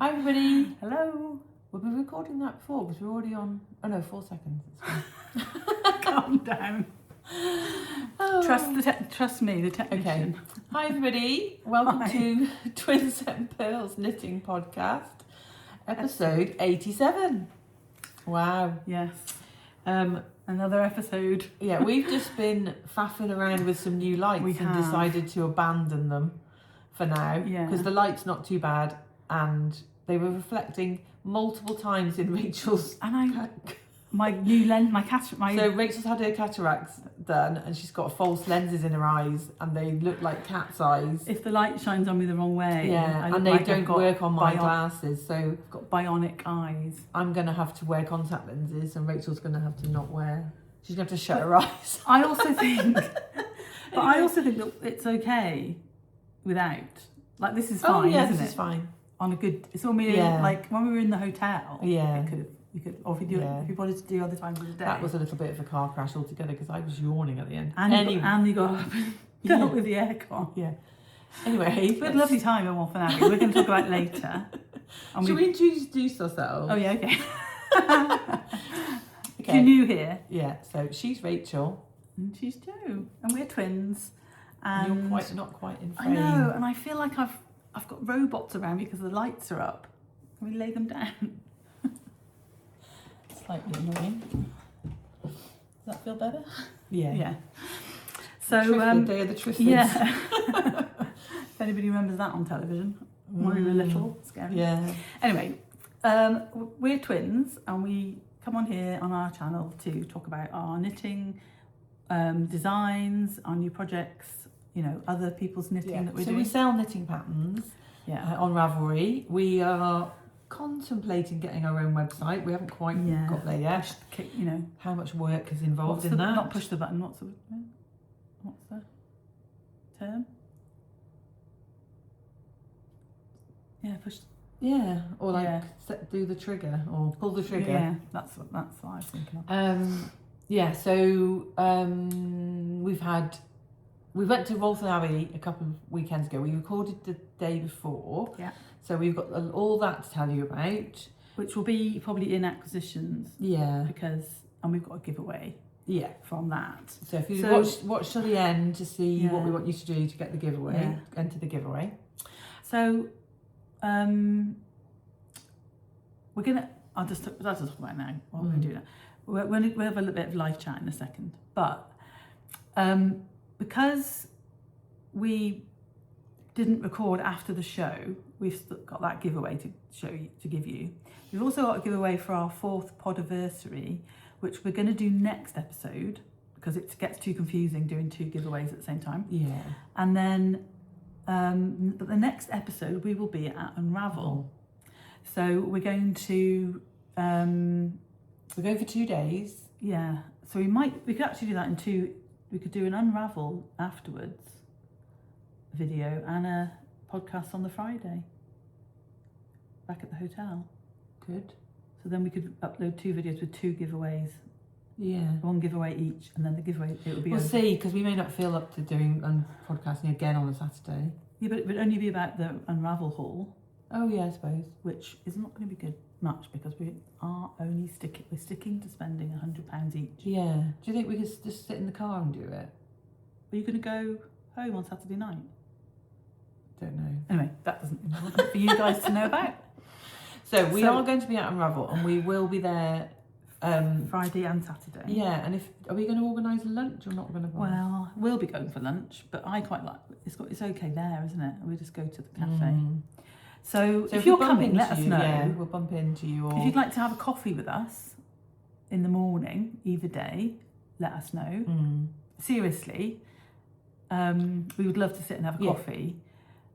Hi everybody. Hello. We've been recording that before because we're already on. Oh no, 4 seconds. Calm down. Oh. Trust me, the technician. Okay. Hi everybody. Welcome Hi. to Twinset Purl's Knitting Podcast, episode 87. Wow. Yes. Another episode. Yeah, we've just been faffing around with some new lights and decided to abandon them for now because the light's not too bad and they were reflecting multiple times in Rachel's. And my new lens, So Rachel's had her cataracts done and she's got false lenses in her eyes and they look like cat's eyes. If the light shines on me the wrong way, and they don't work on my glasses, so I've got bionic eyes. I'm going to have to wear contact lenses and Rachel's going to have to not wear. She's going to have to shut her eyes. I also think that it's okay without. Like, this is fine, isn't it? This is fine. On a good, it's all me, like when we were in the hotel. Yeah. You could, or if you do it, if you wanted to do other times of the day. That was a little bit of a car crash altogether because I was yawning at the end. And you got up and dealt with the aircon. Yeah. Anyway, we had a lovely time in Waltham Abbey. We're going to talk about it later. Should we introduce ourselves? Oh yeah, okay. Okay. If you're new here. Yeah. So she's Rachel. And she's Jo, and we're twins. And you're not quite in frame. I know, and I feel like I've got robots around me because the lights are up. Can we lay them down? Slightly annoying. Does that feel better? Yeah. Yeah. So Day of the Triffids. Yeah. If anybody remembers that on television when we were little, scary. Yeah. Anyway, we're twins, and we come on here on our channel to talk about our knitting designs, our new projects, other people's knitting that we're doing. So we sell knitting patterns on Ravelry. We are contemplating getting our own website. We haven't quite got there yet. How much work is involved in that? Not push the button. What's the term? Yeah, push. Yeah, or do the trigger or pull the trigger. Yeah, that's what I was thinking of. So we went to Waltham Abbey a couple of weekends ago. We recorded the day before. Yeah. So we've got all that to tell you about. Which will be probably in acquisitions. Yeah. And we've got a giveaway. Yeah. From that. So if you watch till the end to see what we want you to do to get the giveaway, enter the giveaway. So we're gonna. I'll just talk about now. What we're gonna do now. We'll have a little bit of live chat in a second, but because we didn't record after the show, we've got that giveaway to give you. We've also got a giveaway for our 4th podiversary, which we're going to do next episode because it gets too confusing doing 2 giveaways at the same time. Yeah. And then, but the next episode we will be at Unravel. So we're going to. We're going for 2 days. Yeah. So we could actually do that in 2. We could do an Unravel afterwards video and a podcast on the Friday back at the hotel. Good. So then we could upload 2 videos with 2 giveaways. Yeah. 1 giveaway each, and then the giveaway it would be. We'll see, because we may not feel up to doing podcasting again on a Saturday. Yeah, but it would only be about the Unravel haul. Oh yeah, I suppose. Which is not going to be good much because we are only sticking to spending £100 each. Yeah. Do you think we could just sit in the car and do it? Are you going to go home on Saturday night? Don't know. Anyway, that doesn't important for you guys to know about. So we are going to be at Unravel, and we will be there Friday and Saturday. Yeah, and are we going to organise a lunch or not going to? Well, we'll be going for lunch, but I quite like it's okay there, isn't it? We just go to the cafe. So if you're coming, let us know. Yeah, we'll bump into you. Or if you'd like to have a coffee with us in the morning, either day, let us know. Seriously, we would love to sit and have a coffee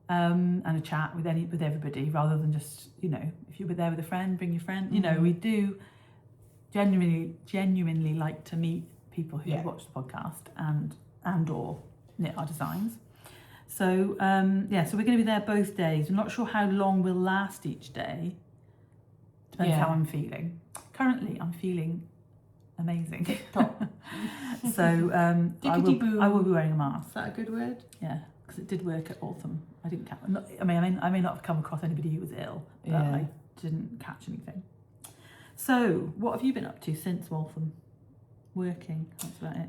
and a chat with everybody, rather than just if you were there with a friend, bring your friend. We do genuinely like to meet people who watch the podcast and or knit our designs. So so we're going to be there both days. I'm not sure how long we'll last each day. Depends how I'm feeling. Currently, I'm feeling amazing. Top. So I will be wearing a mask. Is that a good word? Yeah. because it did work at Waltham. I didn't catch. I may not have come across anybody who was ill, but I didn't catch anything. So, what have you been up to since Waltham? Working. That's about it.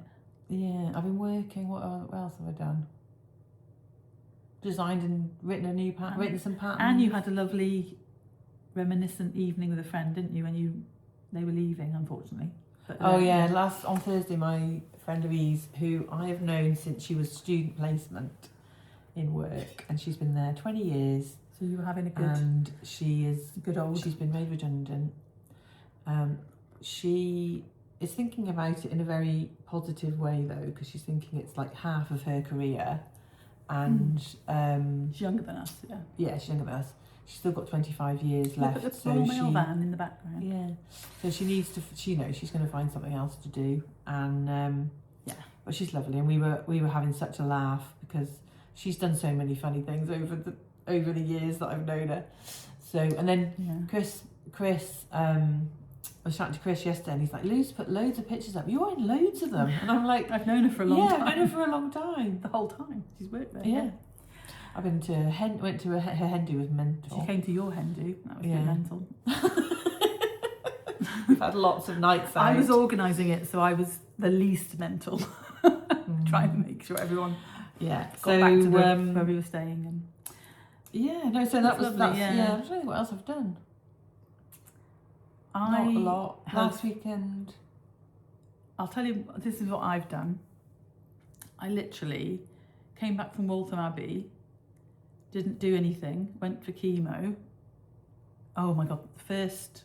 Yeah, I've been working. What else have I done? Designed and written a new pattern, written some patterns. And you had a lovely reminiscent evening with a friend, didn't you? When they were leaving, unfortunately. But, on Thursday, my friend Louise, who I have known since she was student placement in work, and she's been there 20 years. So you were having a good, and she is good old. She's been made redundant. She is thinking about it in a very positive way though, because she's thinking it's like half of her career, and she's younger than us. Yeah, she's younger than us. She's still got 25 years left. Look at the Royal Mail van in the background. Yeah, so she needs to. She knows she's going to find something else to do, and but she's lovely, and we were having such a laugh because she's done so many funny things over the years that I've known her. So, and then Chris, I was chatting to Chris yesterday, and he's like, "Lou's put loads of pictures up. You're in loads of them," and I'm like, "I've known her for a long time. Yeah, I've known her for a long time. The whole time she's worked there. Yeah. I've been to went to her hen do with mental. She came to your hen do. That was a bit mental. We've had lots of nights out. I was organising it, so I was the least mental, trying to make sure everyone got back to where we were staying. And so that was lovely. I'm trying to think what else I've done. Not a lot. Last weekend. I'll tell you, this is what I've done. I literally came back from Waltham Abbey, didn't do anything, went for chemo. Oh my God, the first,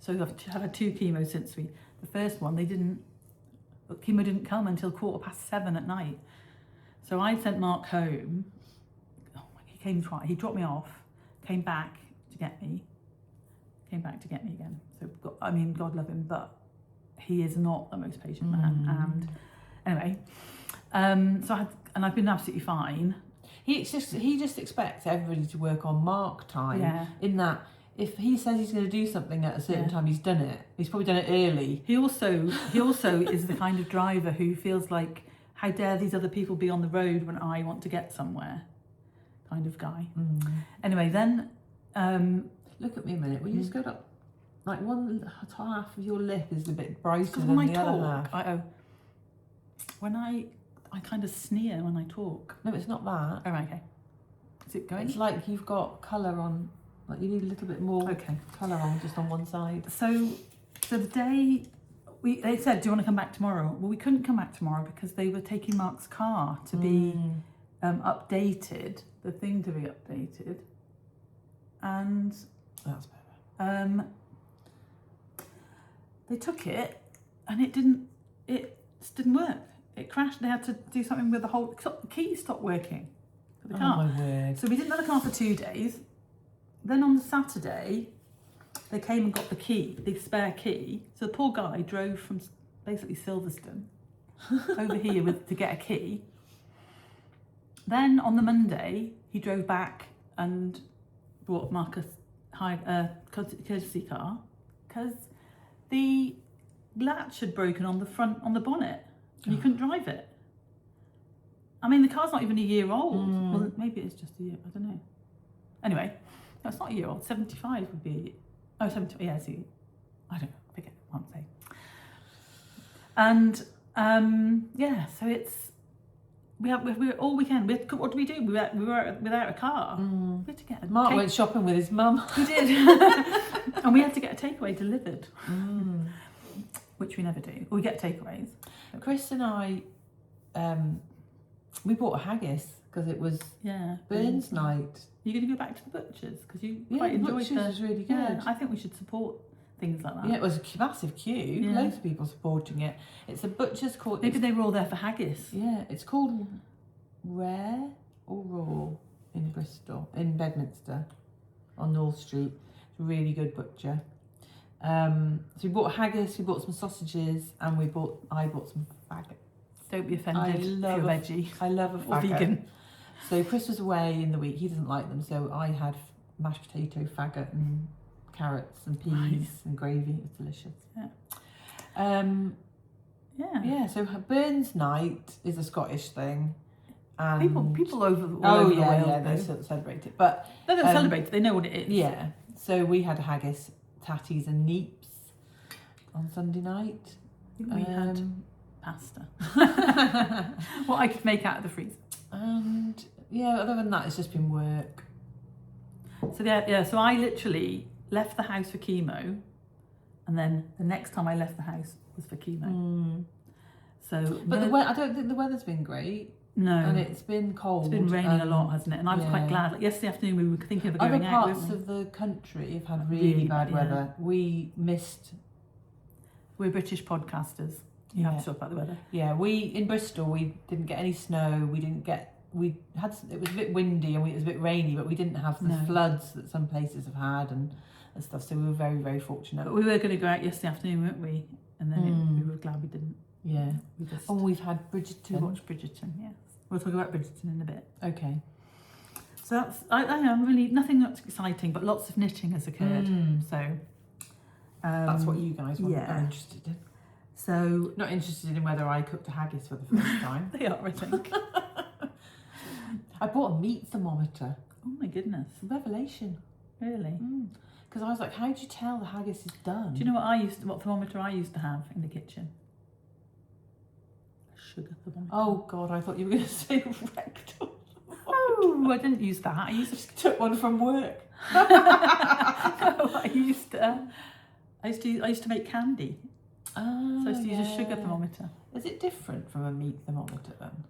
so I've had 2 chemos since the first one, chemo didn't come until 7:15 at night. So I sent Mark home. He dropped me off, came back to get me again. So, God love him, but he is not the most patient man. And anyway, I've been absolutely fine. He just expects everybody to work on mark time. Yeah. In that, if he says he's going to do something at a certain time, he's done it. He's probably done it early. He also is the kind of driver who feels like, how dare these other people be on the road when I want to get somewhere, kind of guy. Anyway, then look at me a minute. Will you just go up? Like one half of your lip is a bit brighter than the other half. When I kind of sneer when I talk. No, it's not that. Oh, right, okay. Is it going? It's like you've got colour on. Like you need a little bit more colour on just on one side. So the day they said, "Do you want to come back tomorrow?" Well, we couldn't come back tomorrow because they were taking Mark's car to be updated. The thing to be updated, and that's better. They took it, and it just didn't work. It crashed. They had to do something with the key stopped working for the car. Oh my word. So we didn't have the car for 2 days. Then on the Saturday, they came and got the spare key. So the poor guy drove from basically Silverstone over here to get a key. Then on the Monday, he drove back and brought Marcus a courtesy car because the latch had broken on the bonnet. And you couldn't drive it. I mean, the car's not even a year old. Well, maybe it's just a year. I don't know. Anyway, no, it's not a year old. 75 would be. Oh, 70. Yeah, see. I don't know. I forget. I can't say. And so it's. We were all weekend. What did we do? We were without a car. We had to get Mark went shopping with his mum. He did. And we had to get a takeaway delivered. Which we never do. We get takeaways. Chris and I, we bought a haggis because it was Burns night. You're going to go back to the butchers because you quite enjoyed the butchers was really good. Yeah, I think we should support things like that. Yeah, it was a massive queue. Yeah. Loads of people supporting it. It's a butcher's called. Maybe they were all there for haggis. Yeah, it's called Rare or Raw in Bristol, in Bedminster, on North Street. It's a really good butcher. So we bought haggis, we bought some sausages, and I bought some faggot. Don't be offended if you're veggie. I love a faggot. Or vegan. So Chris was away in the week, he doesn't like them, so I had mashed potato, faggot, and carrots and peas and gravy. It was delicious. Yeah. So Burns night is a Scottish thing, And people over all over the world, they celebrate it, but they don't celebrate it. They know what it is. Yeah. So we had haggis, tatties, and neeps on Sunday night. We had pasta. What I could make out of the freezer. And yeah, other than that, it's just been work. So I literally left the house for chemo, and then the next time I left the house was for chemo. So, but I don't think the weather's been great. No, and it's been cold. It's been raining a lot, hasn't it? And I was quite glad. Like yesterday afternoon, we were thinking of going out. Other parts of the country have had really bad weather. We missed. We're British podcasters. You have to talk about the weather. Yeah, in Bristol we didn't get any snow. It was a bit windy and it was a bit rainy, but we didn't have the floods that some places have had and stuff. So we were very, very fortunate. But we were going to go out yesterday afternoon, weren't we? And then we were glad we didn't. Yeah. And we've had Bridgerton. We watched Bridgerton. Yes. We'll talk about Bridgerton in a bit. Okay. So that's I am really nothing that's exciting, but lots of knitting has occurred. So that's what you guys are interested in. So not interested in whether I cooked a haggis for the first time. They are, I think. I bought a meat thermometer. Oh my goodness! Revelation. Really? Because I was like, how do you tell the haggis is done? Do you know what thermometer I used to have in the kitchen? A sugar thermometer. Oh God, I thought you were going to say rectal. Oh, I didn't use that. I just took one from work. No, I used to make candy. Oh, so I used to use a sugar thermometer. Is it different from a meat thermometer then?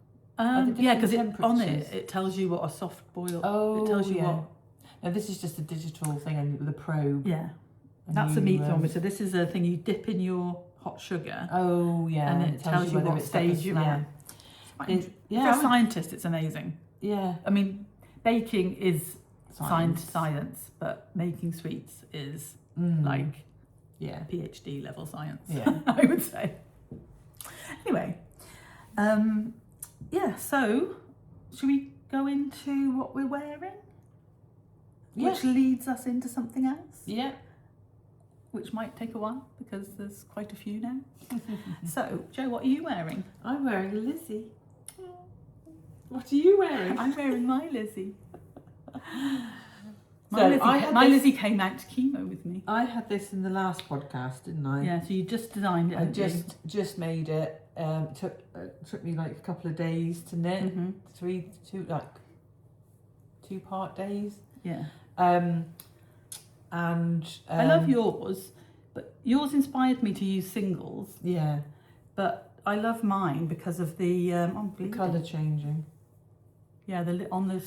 Yeah, because on it tells you what a soft boil. Oh, it tells you what. No, this is just a digital thing and with a probe. Yeah, that's a meat thermometer. This is a thing you dip in your hot sugar. Oh yeah, and it tells you what stage you're at. If you're a scientist, it's amazing. Yeah, I mean, baking is science, but making sweets is like PhD level science. Yeah, I would say. Anyway, so should we go into what we're wearing? Yeah. Which leads us into something else. Yeah. Which might take a while because there's quite a few now. So, Jo, what are you wearing? I'm wearing a Lizzie. What are you wearing? I'm wearing my Lizzie. My Lizzie came out to chemo with me. I had this in the last podcast, didn't I? Yeah, so you just designed it. I just made it. Took me like a couple of days to knit. 2-part days. Yeah. And I love yours, but yours inspired me to use singles. Yeah. But I love mine because of the colour changing. Yeah, I'm going to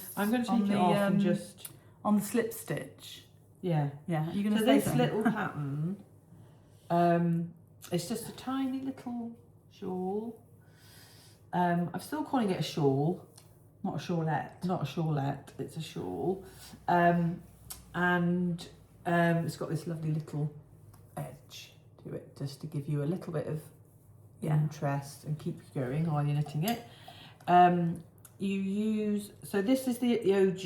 take it off and just on the slip stitch. Yeah. Yeah. You're going to this little pattern. It's just a tiny little shawl. I'm still calling it a shawl. Not a shawlette. Not a shawlette, it's a shawl. And it's got this lovely little edge to it, just to give you a little bit of interest and keep you going while you're knitting it. So this is the OG,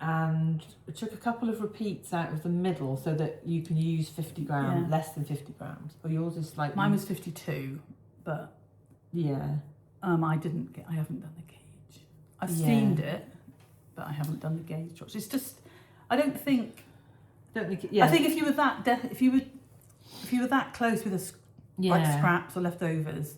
and I took a couple of repeats out of the middle so that you can use 50 grams, less than 50 grams. Or yours is like... Mine was 52, but... Yeah. I haven't done the gauge. I've steamed it, but I haven't done the gauge. It's just, I think if you were if you were that close with like scraps or leftovers,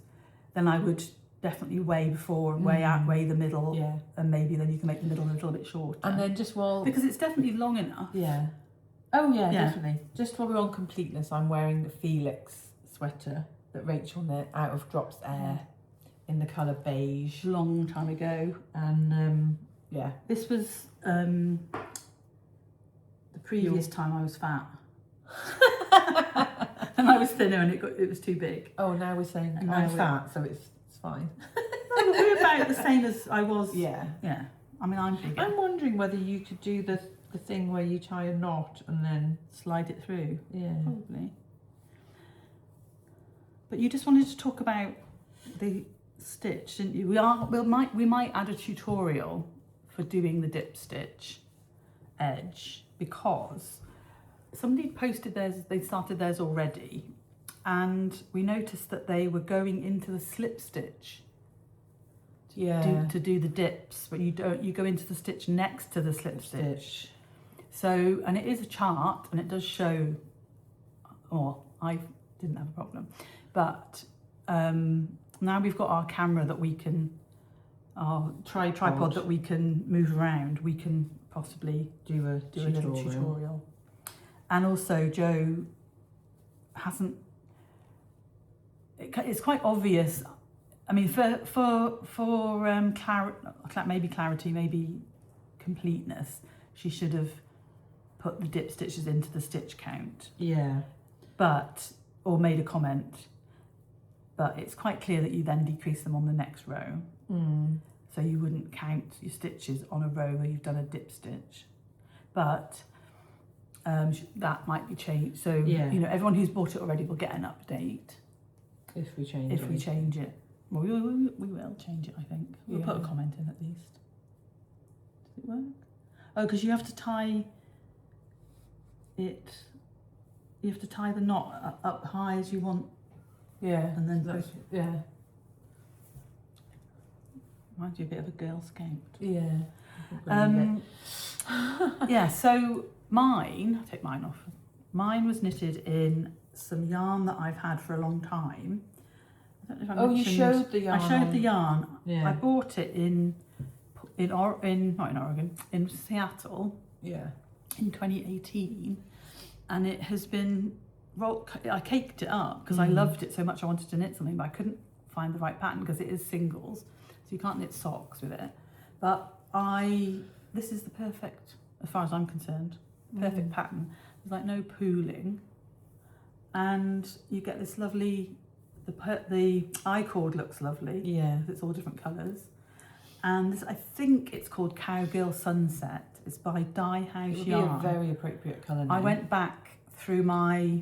then I would definitely weigh before and weigh the middle, and maybe then you can make the middle a little bit shorter. And then because it's definitely long enough. Yeah. Oh yeah, definitely. Just while we're on completeness, I'm wearing the Felix sweater that Rachel knit out of Drops Air. In the colour beige. Long time ago. And this was the previous time I was fat. And I was thinner and it was too big. Oh, now we're saying I'm fat, so it's fine. No, we're about the same as I was. Yeah. Yeah. I mean, I'm bigger. I'm wondering whether you could do the thing where you tie a knot and then slide it through. Yeah. Probably. But you just wanted to talk about the stitch, didn't you? We might add a tutorial for doing the dip stitch edge, because somebody posted theirs, they started theirs already, and we noticed that they were going into the slip stitch to do the dips, but you don't. You go into the stitch next to the slip stitch. So, and it is a chart, and it does show. Or I didn't have a problem, but now we've got our camera that we can, our tripod that we can move around. We can possibly do a little tutorial. And also, Jo hasn't. It's quite obvious. I mean, for maybe clarity, maybe completeness, she should have put the dip stitches into the stitch count. Yeah. Or made a comment. But it's quite clear that you then decrease them on the next row. So you wouldn't count your stitches on a row where you've done a dip stitch. But that might be changed. So, you know, everyone who's bought it already will get an update. If we change it. Well, we will change it, I think. We'll put a comment in at least. Does it work? Oh, because you have to tie it. You have to tie the knot up high as you want. Yeah. And then reminds you a bit of a Girl Scout. Yeah. Yeah, so mine, I'll take mine off. Mine was knitted in some yarn that I've had for a long time. I don't know if I mentioned, you showed the yarn. I showed the yarn. Yeah. I bought it not in Oregon, in Seattle. Yeah. In 2018, and it has been. I caked it up because I loved it so much. I wanted to knit something, but I couldn't find the right pattern because it is singles, so you can't knit socks with it. But this is the perfect, as far as I'm concerned, perfect pattern. There's like no pooling, and you get this lovely. The I-cord looks lovely. Yeah, it's all different colours, and this, I think it's called Cowgirl Sunset. It's by Dye House Yarn. It would be a very appropriate colour name. I went back through my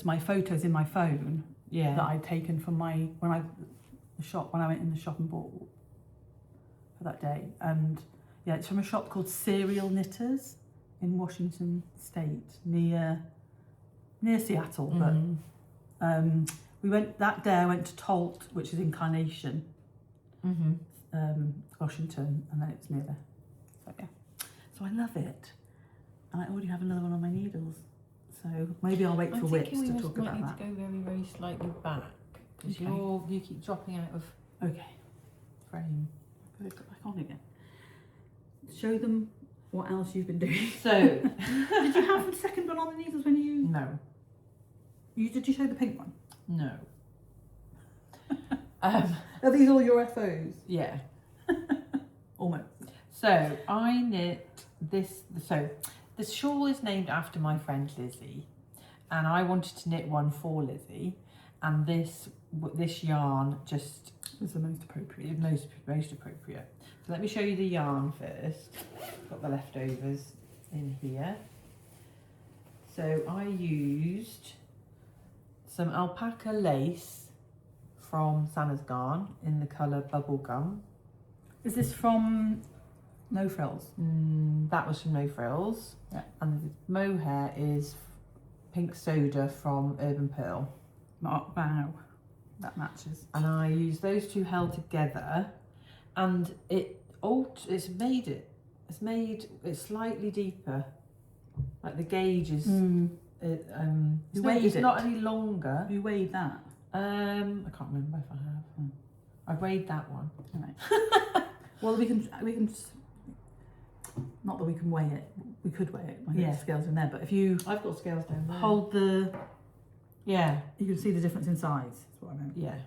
my photos in my phone that I'd taken from when I went in the shop and bought for that day. And yeah, it's from a shop called Serial Knitters in Washington State, near Seattle. But we went that day. I went to Tolt, which is in Carnation, Washington, and then it's near there. So yeah, so I love it, and I already have another one on my needles. So maybe I'll wait for Wits to talk about that. I think we might need to go very, very slightly back because you keep dropping out of frame. Go back on again. Show them what else you've been doing. So, did you have the second one on the needles when you? No. Did you show the pink one? No. Are these all your FOs? Yeah. Almost. So I knit this. So the shawl is named after my friend Lizzie, and I wanted to knit one for Lizzie, and this yarn just was the most appropriate. Most appropriate. So let me show you the yarn first. Got the leftovers in here. So I used some alpaca lace from Sandnes Garn in the colour Bubblegum. Is this from No Frills? That was from No Frills. Yeah. And the mohair is Pink Soda from Urban Purl. Wow, that matches. And I used those two held together, and it's slightly deeper. Like the gauge is. It's not any longer. You weighed that? I can't remember if I have. I weighed that one. Right. Well, we can. Not that we can weigh it. We could weigh it. The scales in there. But if you, I've got scales down there. Hold the. Yeah. You can see the difference in size. That's what I meant. Yeah.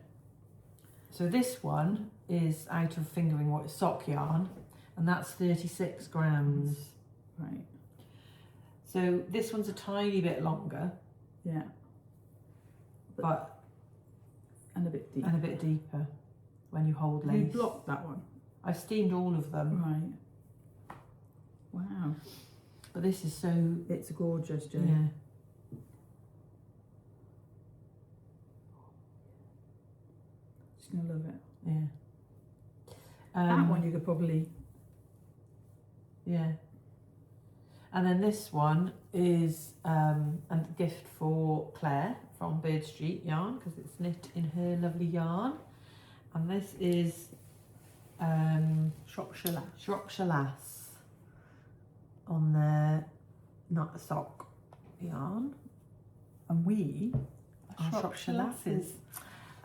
So this one is out of fingering sock yarn, and that's 36 grams. Right. So this one's a tiny bit longer. Yeah. But and a bit deeper. And a bit deeper when you hold lace. You blocked that one. I steamed all of them. Right. Wow. But this is so. It's gorgeous, Jo. Yeah. She's gonna love it. Yeah. That one you could probably. Yeah. And then this one is a gift for Claire from Birdstreet Yarn because it's knit in her lovely yarn. And this is Shropshire Lass on their nut sock yarn. And we are Shropshire Lasses.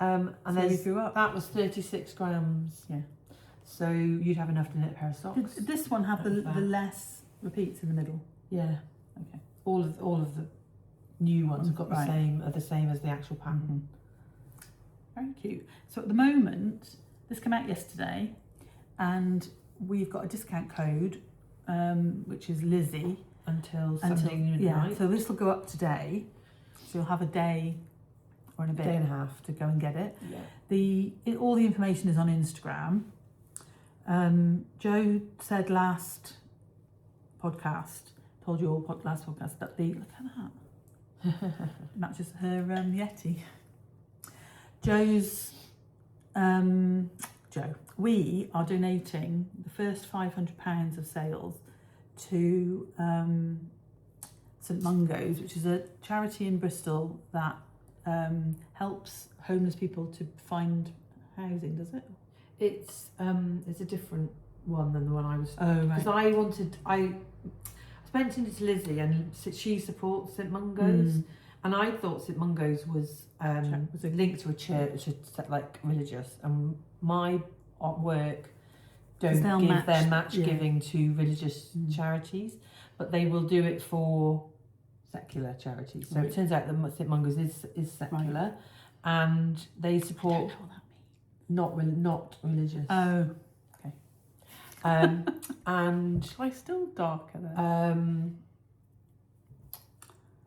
And so that was 36 grams. Yeah. So you'd have enough to knit a pair of socks. Did this one have the less repeats in the middle? Yeah. Okay. All of the new ones have got the same as the actual pattern. Very cute. So at the moment, this came out yesterday, and we've got a discount code, which is Lizzie until midnight. So this will go up today. So you'll have a day or a bit, day and a half to go and get it. Yeah. All the information is on Instagram. Joe said last podcast, told you all last podcast that look at that. Matches her Yeti. We are donating the first £500 of sales to St Mungo's, which is a charity in Bristol that helps homeless people to find housing. Does it? It's a different one than the one I was. Oh right. Because I mentioned it to Lizzie, and she supports St Mungo's, and I thought St Mungo's was linked to a church, like religious, and my work don't give their match giving to religious charities, but they will do it for secular charities. So it turns out that St Mungo's is secular, and they support. I don't know what that means. Not religious. Oh, okay. And why still darker then?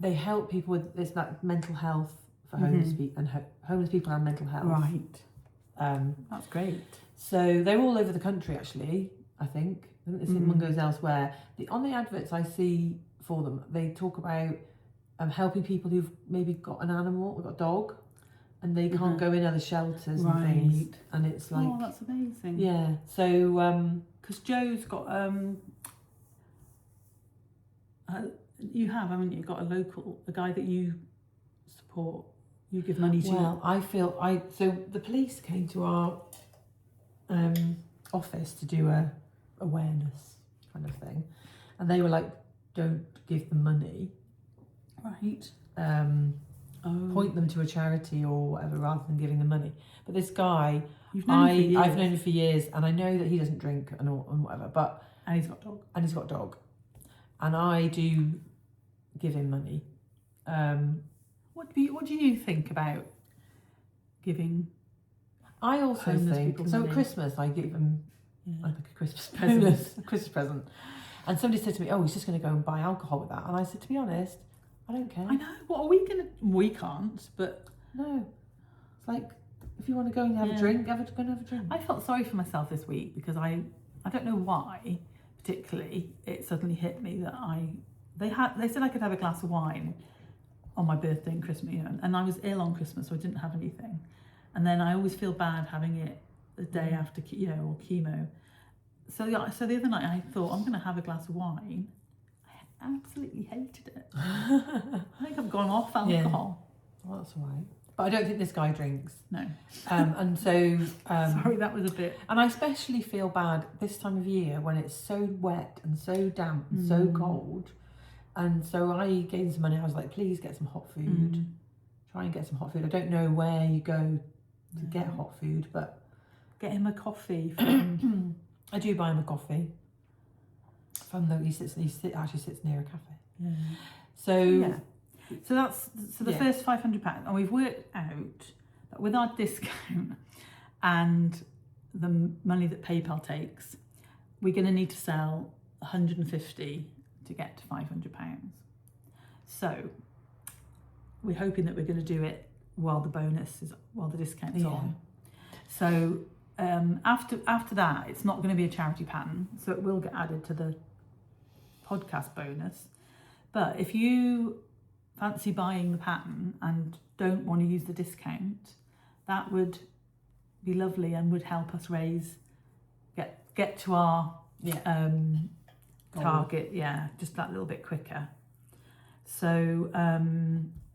They help people with this like mental health for homeless people and homeless people and mental health. Right. That's great. So they're all over the country, actually. I think there's St Mungo's elsewhere. On the adverts I see for them, they talk about helping people who've maybe got an animal, or got a dog, and they can't go in other shelters and things. And it's like, oh, that's amazing. Yeah. So because Joe's got you have, haven't you, got a guy that you support, you give money to? Well, so the police came to our office to do a awareness kind of thing, and they were like, don't give them money, right? Point them to a charity or whatever rather than giving them money. But this guy, I've known him for years, and I know that he doesn't drink and whatever, but and he's got a dog, and I do give him money. What do you think about giving? I also think so. At Christmas, I give them like a Christmas present, and somebody said to me, "Oh, he's just going to go and buy alcohol with that," and I said, "To be honest, I don't care." I know. What are we gonna? We can't. But no, it's like if you want to go and have a drink, go and have a drink. I felt sorry for myself this week because I don't know why particularly it suddenly hit me that they said I could have a glass of wine on my birthday and Christmas, and I was ill on Christmas, so I didn't have anything. And then I always feel bad having it the day after, or chemo. So the other night I thought, I'm going to have a glass of wine. I absolutely hated it. I think I've gone off alcohol. Yeah. Well, that's all right. But I don't think this guy drinks. No. And so... sorry, that was a bit... And I especially feel bad this time of year when it's so wet and so damp and so cold. And so I gave him some money. I was like, please get some hot food. Try and get some hot food. I don't know where you go to get hot food, but... Get him a coffee. From... I do buy him a coffee. Fun though, he actually sits near a cafe. Yeah. So the first £500, and we've worked out that with our discount and the money that PayPal takes, we're going to need to sell 150 to get to £500. So we're hoping that we're going to do it while the discount's on. So after that, it's not going to be a charity pattern, so it will get added to the podcast bonus. But if you fancy buying the pattern and don't want to use the discount, that would be lovely and would help us get to our target, just that little bit quicker. So yeah,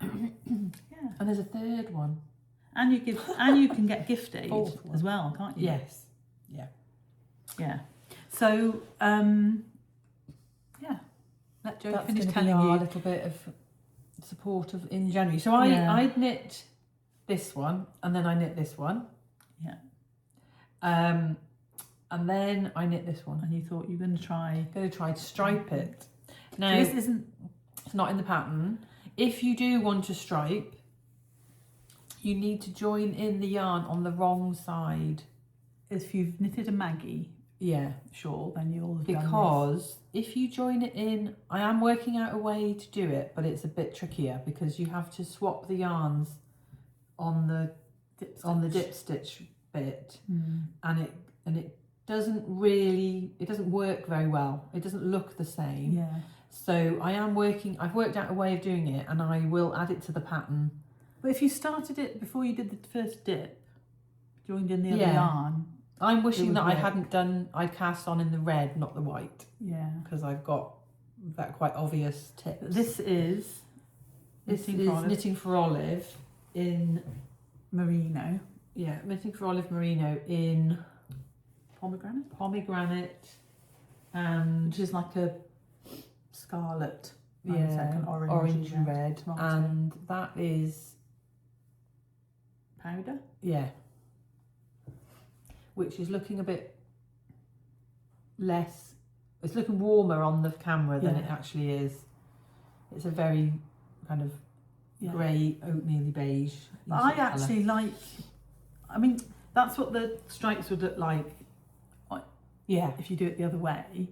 And there's a third one. and you can get gift aid Fourth one. as well, can't you? Yes. Yeah. Yeah. So yeah, let Jo That's finish going to telling be our you. little bit of support of in January. So Yeah. I'd knit this one, and then I knit this one. Yeah. And then I knit this one. And you thought you were going to try. I'm going to try to stripe it. Now, So this isn't. it's not in the pattern. If you do want to stripe, you need to join in the yarn on the wrong side. If you've knitted a Maggie Yeah. shawl, then you'll have done Because if you join it in, I am working out a way to do it, but it's a bit trickier because you have to swap the yarns on the dip stitch bit, and it doesn't work very well. It doesn't look the same. Yeah. So I've worked out a way of doing it, and I will add it to the pattern. But if you started it before you did the first dip, joined in the other Yeah. yarn. I'm wishing would that I work. hadn't I'd cast on in the red, not the white, Yeah. because I've got that quite obvious tip. This is Knitting for Olive in merino. Yeah, Knitting for Olive merino in pomegranate and Which is like a scarlet. yeah, orange and red, tomato. and that is Powder. yeah, which is looking a bit less. It's looking warmer on the camera than it actually is. It's a very kind of grey, oatmeal-y beige. But I actually like. I mean, that's what the stripes would look like. Yeah, If you do it the other way,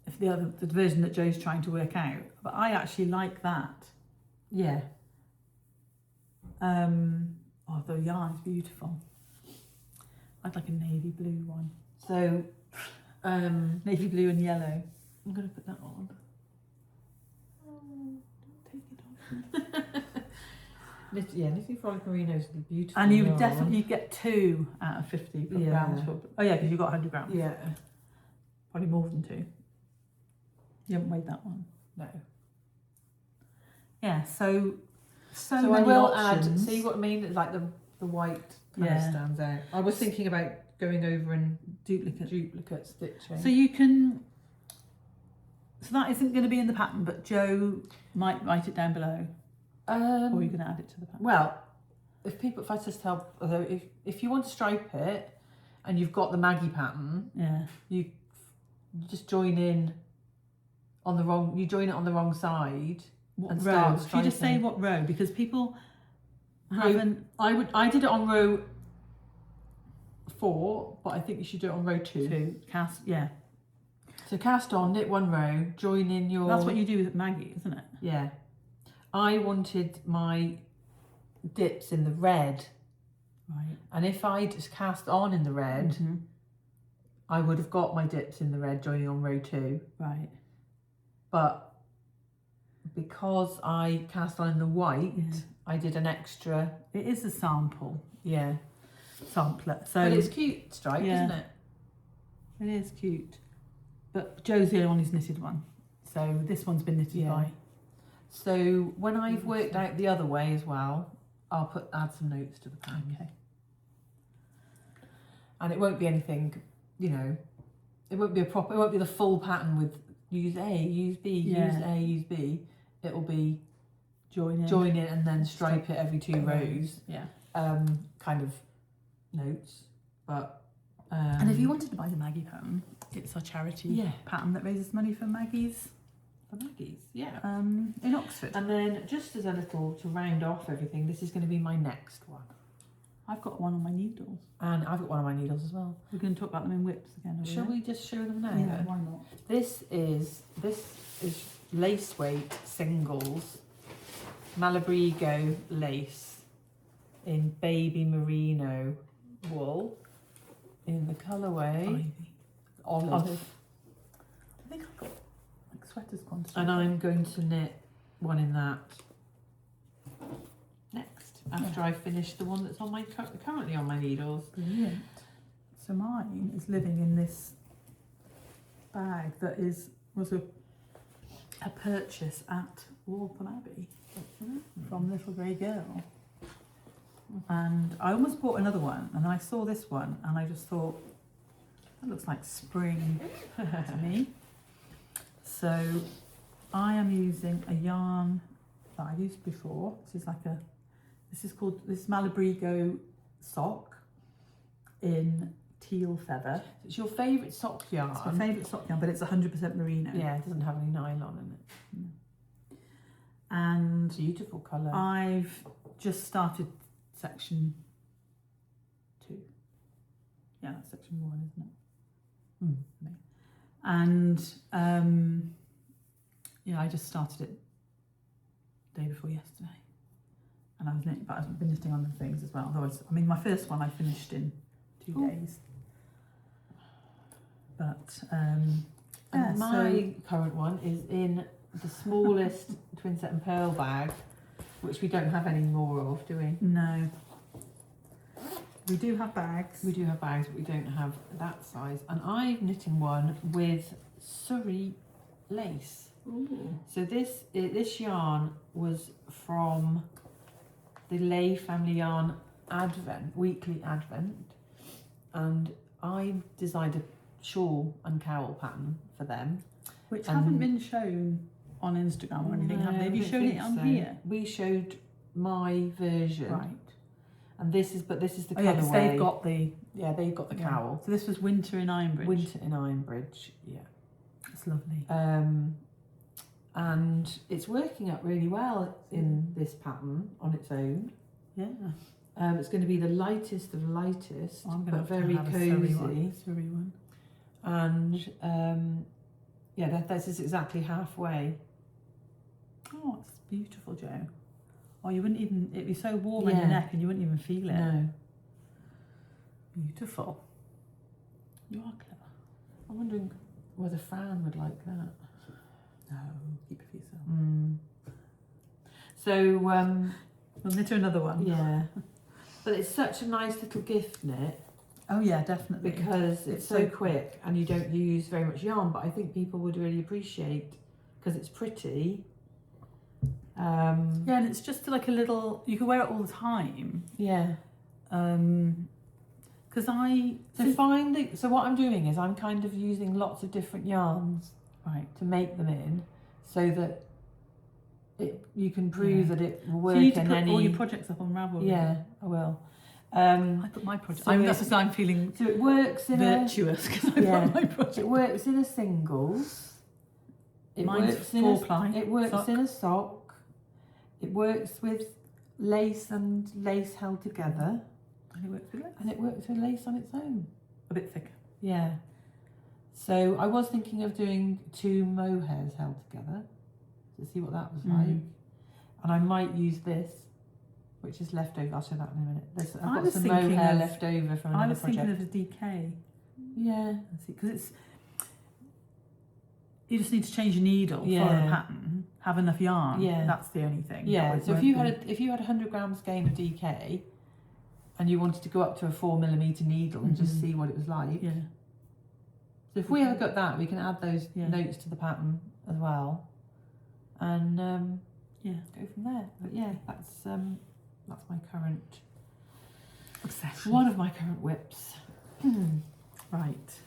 if the version that Jo's trying to work out. But I actually like that. yeah. Oh, the yarn's beautiful. I'd like a navy blue one. So, Navy blue and yellow. I'm going to put that on. Take it off. Knitting for Olive merino is beautiful. And you would yarn. definitely get 2 out of 50 grams. Oh yeah, because you've got 100 grams. Yeah. Probably more than 2. You haven't weighed that one. No. Yeah, so I many will options. add. See what I mean? It's like the white kind of stands out. I was thinking about going over and duplicate stitching. So you can. So that isn't going to be in the pattern, but Jo might write it down below, or you can add it to the pattern. Well, if I just tell, although if you want to stripe it and you've got the Maggie pattern, you just join in on the wrong. You join it on the wrong side. What row? Should you just say what row? Because people haven't. I did it on row 4, but I think you should do it on row 2. Cast, So cast on, knit 1 row, join in your. That's what you do with Maggie, isn't it? Yeah. I wanted my dips in the red, Right. and if I'd cast on in the red, I would have got my dips in the red joining on row 2. Right. But because I cast on in the white, I did an extra. It is a sample. Yeah. Sampler. So But it's cute stripe, isn't it? It is cute. But Jo's the only one who's knitted one. So this one's been knitted by. So when I've worked out the other way as well, I'll add some notes to the pattern. Okay. And it won't be anything, it won't be the full pattern with use A, use B, use A, use B. It'll be join in and then stripe it every 2 rows. Yeah. Kind of notes. But and if you wanted to buy the Maggie pattern, it's our charity pattern that raises money for Maggie's. In Oxford. And then just as a little to round off everything, this is going to be my next one. I've got one on my needles. And I've got one on my needles as well. We're going to talk about them in whips again. Shall we just show them now? Yeah, why not? This is lace weight singles Malabrigo lace in baby merino wool in the colourway olive. I think I've got like sweaters gone. And I'm going to knit one in that next after I finish the one that's on my currently on my needles. Brilliant. So mine is living in this bag that was a a purchase at Waltham Abbey from Little Grey Girl. And I almost bought another one, and then I saw this one and I just thought, that looks like spring to me. So I am using a yarn that I've used before. This is Malabrigo sock in teal feather. It's your favourite sock yarn. It's my favourite sock yarn, but it's 100% merino. Yeah, it doesn't have any nylon in it. And beautiful colour. I've just started section 2. Yeah, that's section 1, isn't it? And I just started it the day before yesterday, and I was knitting, but I've been knitting on other things as well. Otherwise, my first one I finished in 2 days. But my current one is in the smallest Twinset and Purl bag, which we don't have any more of, do we? No. We do have bags. We do have bags, but we don't have that size. And I'm knitting one with Surrey lace. Ooh. So this yarn was from the Lay Family Yarn weekly advent, and I designed a shawl and cowl pattern for them, which haven't been shown on Instagram or anything, have they? Have you shown it on here? We showed my version, right? And this is the colourway. Yeah, they've got the cowl. So this was Winter in Ironbridge. Winter in Ironbridge, yeah. It's lovely. And it's working out really well in this pattern on its own. Yeah. It's going to be the lightest of lightest, but very have cosy. A Surrey one. And this is exactly halfway. Oh, it's beautiful, Jo. Oh, it'd be so warm on your neck and you wouldn't even feel it. No. Beautiful. You are clever. I'm wondering whether Fran would like that. No, keep it for yourself. So, we'll knit her another one. Yeah. But it's such a nice little gift knit. Oh yeah, definitely. Because it's so quick and you don't use very much yarn, but I think people would really appreciate, because it's pretty. Yeah, and it's just like a little, you can wear it all the time. Yeah. Because so what I'm doing is I'm kind of using lots of different yarns, right, to make them in, so that you can prove that it will work. So you need to put all your projects up on Ravelry. Yeah, I will. I put my project. I'm feeling. So it works in virtuous because I put my project. It works in a singles. Mine's works in 4-ply. It works in a sock. It works with lace and lace held together. And it works with lace. And it works with lace on its own. A bit thicker. Yeah. So I was thinking of doing 2 mohairs held together to see what that was like. And I might use this, which is left over. I'll show that in a minute. I've got some mohair left over from another project. I was thinking of a DK. Yeah. Because you just need to change your needle for the pattern, have enough yarn. Yeah. That's the only thing. Yeah. So if you had 100 grams gain of DK and you wanted to go up to a 4mm needle and just see what it was like. Yeah. So if we have got that, we can add those notes to the pattern as well. And go from there. But yeah, that's my current obsession. One of my current whips. Right.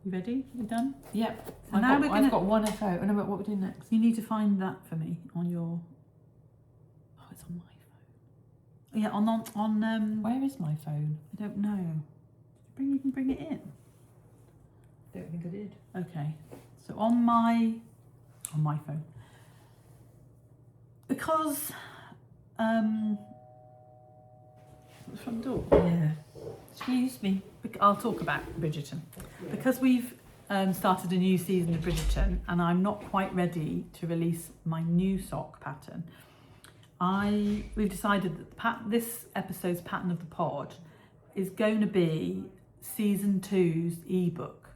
You ready? You done? Yep. So I've got one FO. Oh no, but what we're doing next? You need to find that for me on your. Oh, it's on my phone. Yeah, on. Where is my phone? I don't know. You can bring it in. Don't think I did. Okay. So on my phone. Because the front door. Yeah. Excuse me. I'll talk about Bridgerton. Because we've started a new season of Bridgerton and I'm not quite ready to release my new sock pattern. We've decided that this episode's pattern of the pod is going to be season 2's ebook.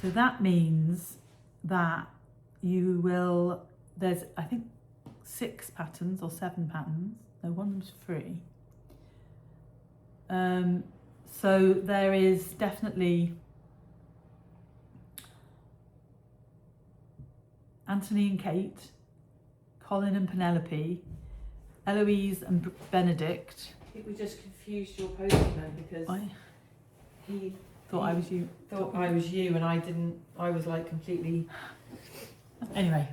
So that means that there's I think 6 patterns or 7 patterns. No, one of them's free. So there is definitely Anthony and Kate, Colin and Penelope, Eloise and Benedict. I think we just confused your postman because he thought I was you. Thought I was you, and I didn't. I was like completely. Anyway,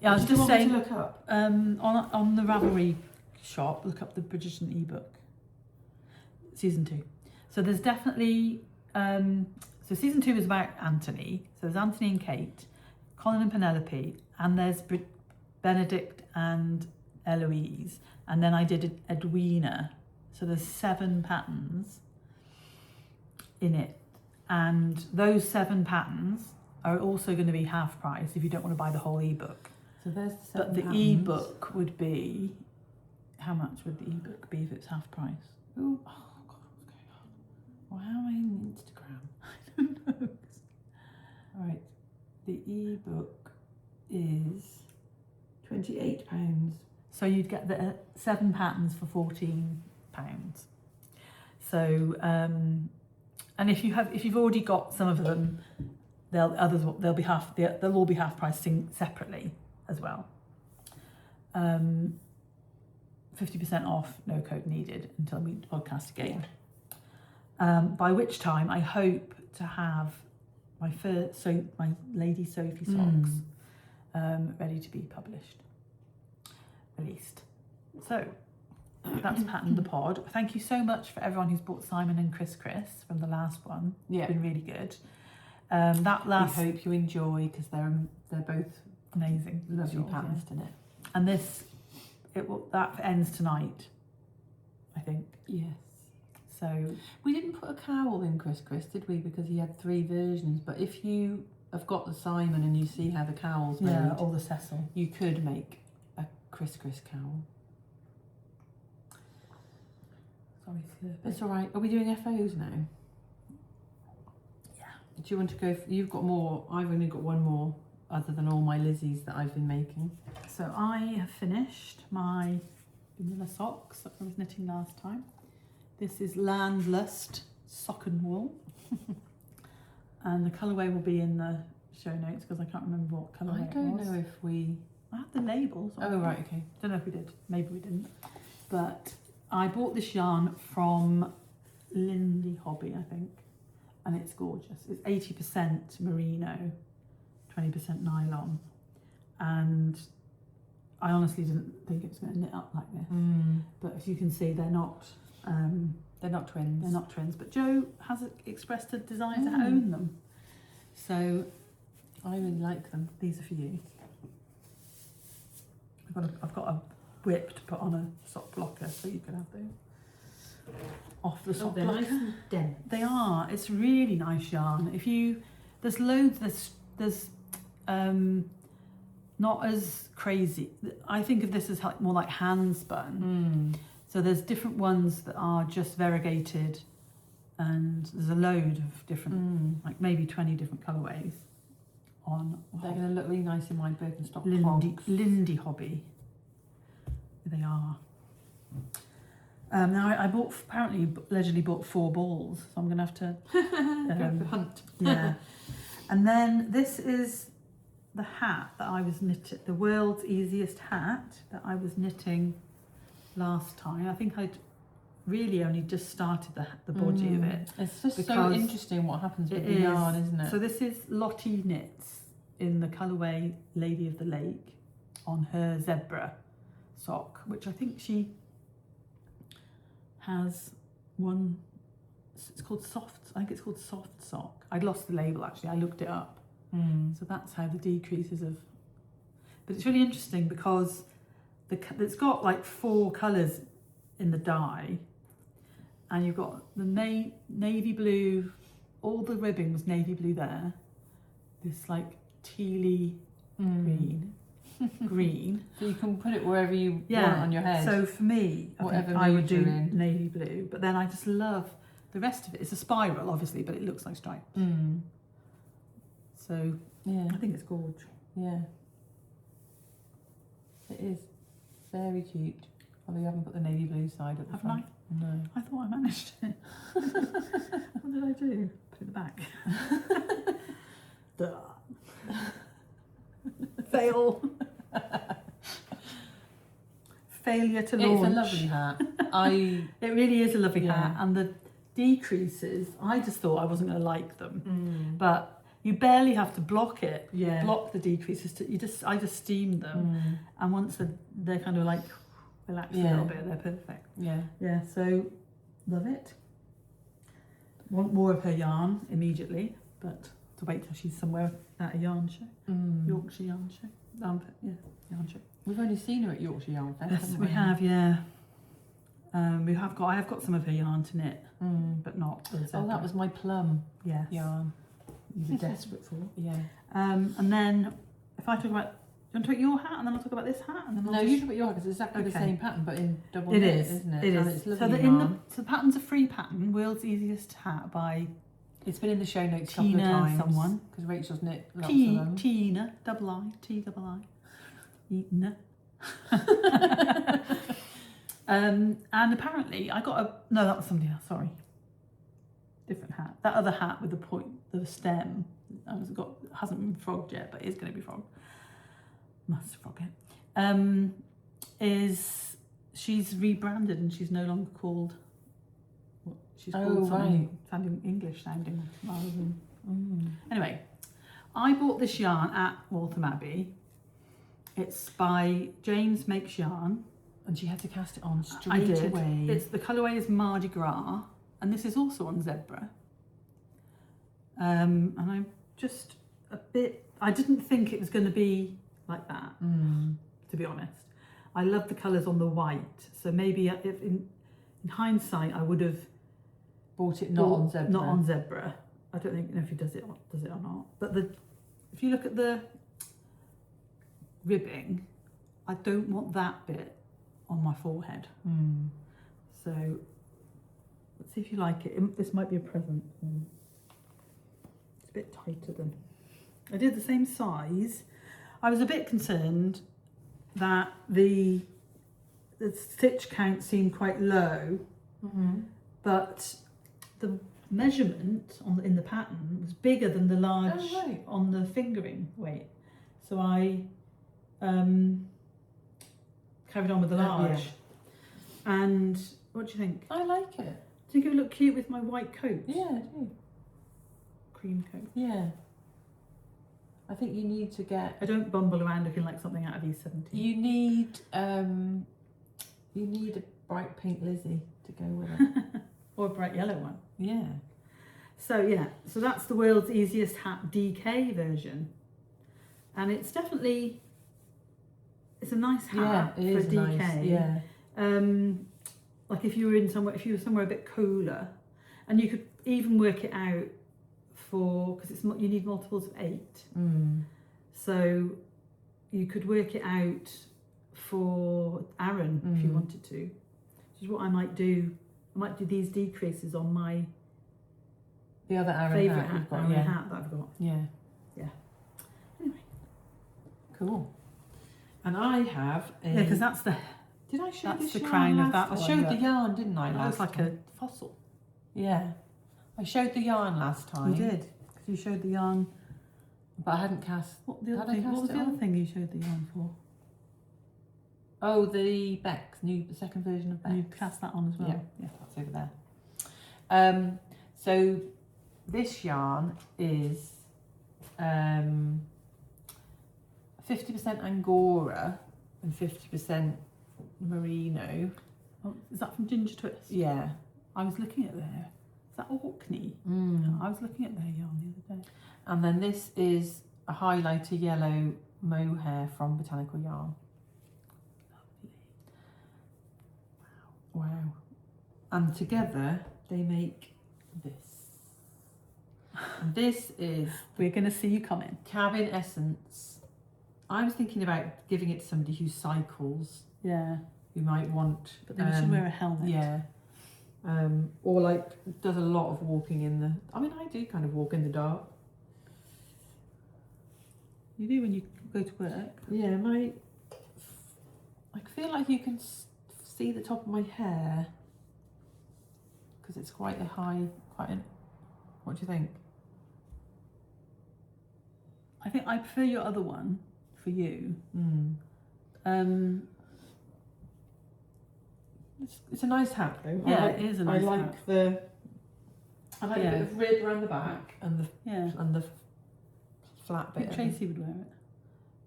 yeah, I was just saying. To look up on the Ravelry shop, look up the Bridgerton ebook, season 2. So there's definitely so season 2 is about Anthony. So there's Anthony and Kate, Colin and Penelope, and there's Benedict and Eloise, and then I did Edwina. So there's 7 patterns in it, and those 7 patterns are also going to be half price if you don't want to buy the whole ebook. So there's the 7 but the patterns. ebook would be, how much would the ebook be if it's half price? Ooh, oh God, what's going on? Well, how am I on Instagram? I don't know. All right, the ebook is £28. So you'd get the 7 patterns for £14. So and if you've already got some of them, they'll all be half price separately as well. 50% off, no code needed until we podcast again. By which time I hope to have my Lady Sophie socks ready to be published, released. So that's Pattern the Pod. Thank you so much for everyone who's bought Simon and Chris from the last one. Yeah, it's been really good. We hope you enjoy because they're both amazing, lovely patterns to knit. And that ends tonight, I think. Yes. So we didn't put a cowl in Chris, did we? Because he had 3 versions. But if you have got the Simon and you see how the cowls made, or the Cecil, you could make a Chris cowl. Sorry, It's all right. Are we doing FOs now? Yeah. Do you want to go? You've got more. I've only got one more, other than all my Lizzies that I've been making. So I have finished my vanilla socks that I was knitting last time. This is Landlust Sock and Wool. And the colourway will be in the show notes because I can't remember what colourway it was. I don't know if we... I had the labels. Oh, right, okay. Don't know if we did. Maybe we didn't. But I bought this yarn from Lindy Hobby, I think. And it's gorgeous. It's 80% merino, 20% nylon. And I honestly didn't think it was going to knit up like this. But as you can see, they're not twins. They're not twins. But Jo has expressed a desire to own them. So I really like them. These are for you. I've got a whip to put on a sock blocker so you can have those off the sock blocker. Nice and dense. They are. It's really nice yarn. There's loads. There's not as crazy. I think of this as more like hand spun. So there's different ones that are just variegated, and there's a load of different, like maybe 20 different colourways on. They're going to look really nice in my Birkenstock Lindy Hobby. They are. Now I allegedly bought 4 balls, so I'm going to have to hunt. Yeah. And then this is the hat that I was knitting, the world's easiest hat that I was knitting last time. I think I'd really only just started the body of it. It's just so interesting what happens with the yarn, isn't it? So this is Lottie Knits in the colourway Lady of the Lake on her zebra sock, which I think she has one. It's called soft. I think it's called soft sock. I'd lost the label actually. I looked it up. So that's how the decreases of. But it's really interesting because it's got like 4 colours in the dye, and you've got the navy blue. All the ribbing was navy blue there. This like tealy green. So you can put it wherever you want on your head. So for me, I would do navy blue, but then I just love the rest of it. It's a spiral, obviously, but it looks like stripes. So yeah, I think it's gorgeous. Yeah, it is very cute. Although you haven't put the navy blue side at the front. No. I thought I managed it. What did I do? Put it in the back. Duh. Fail. Failure to launch. It's a lovely hat. It really is a lovely Yeah. hat, and the decreases, I just thought I wasn't going to like them, but you barely have to block it. Yeah. Block the decreases. I just steamed them, and once they're kind of like relaxed a little bit, they're perfect. Yeah. Yeah. So love it. Want more of her yarn immediately, but to wait till she's somewhere at a yarn show, Yorkshire yarn show. Yarn show. We've only seen her at Yorkshire Yarn Fest, Yes, haven't we have. Yeah. I have got some of her yarn to knit, but not the zebra. Oh, that was my plum yes. yarn. You were desperate for. Yeah. And then if I talk about, do you want to talk your hat and then I'll talk about this hat? And then No, you talk about your hat because it's exactly the same pattern, but in double It knit, is, isn't it? it And is. it's lovely So the pattern's a free pattern, World's Easiest Hat by It's been in the show notes a Tina couple of times. someone. Because Rachel's knit lots of them. Tina, double I, T-double-I. Tina. And apparently I got no, that was somebody else, sorry. Different hat. That other hat with the point, the stem, hasn't been frogged yet, but is going to be frogged. Must frog it. She's rebranded and she's no longer called what she's called sounding English sounding rather than. Anyway, I bought this yarn at Waltham Abbey. It's by James Makes Yarn. And she had to cast it on straight I did. away. The colourway is Mardi Gras, and this is also on zebra. And I'm just a bit. I didn't think it was going to be like that, to be honest. I love the colours on the white, so maybe if in hindsight I would have bought it on zebra. Not on zebra. I don't know if he does it or not. But if you look at the ribbing, I don't want that bit on my forehead. So let's see if you like it. This might be a present. It's a bit tighter than I did the same size. I was a bit concerned that the stitch count seemed quite low, but the measurement in the pattern was bigger than the large on the fingering weight. So I carried on with the large. And what do you think? I like it. Do you think it would look cute with my white coat? Yeah, I do. Cream coat. Yeah. I think you need to get. I don't bumble around looking like something out of E17. You need a bright pink Lizzie to go with it. Or a bright yellow one. Yeah. So that's the World's Easiest Hat DK version. And it's definitely, it's a nice hat for a DK. Nice. Yeah. Like if you were somewhere a bit cooler, and you could even work it out because you need multiples of 8. So you could work it out for Aaron if you wanted to, which is what I might do. I might do these decreases on the other Aaron favourite hat, hat that I've got. Yeah. Anyway. Cool. And I have a... because that's the... Did I show That's this the yarn crown of last? that I one, showed but the yarn, didn't I, That last looks like time? a fossil. Yeah. I showed the yarn last time. You did, because you showed the yarn. But I hadn't cast... What was the other thing you showed the yarn for? Oh, the Beck's, the second version of Beck's. You cast that on as well? Yeah, that's over there. So this yarn is 50% Angora and 50% merino. Oh, is that from Ginger Twist? Yeah. I was looking at there. Is that Orkney? I was looking at their yarn the other day. And then this is a highlighter yellow mohair from Botanical Yarn. Wow. And together they make this. And this is We're going to see you coming. Cabin Essence. I was thinking about giving it to somebody who cycles. Yeah. Who might want... But then you should wear a helmet. Yeah. Or like does a lot of walking in the... I mean, I do kind of walk in the dark. You do when you go to work. Yeah, I feel like you can see the top of my hair because it's quite a high, what do you think? I think I prefer your other one for you. It's a nice hat though. Yeah, it is a nice hat. I like the bit of rib around the back and the flat bit. Tracy would wear it.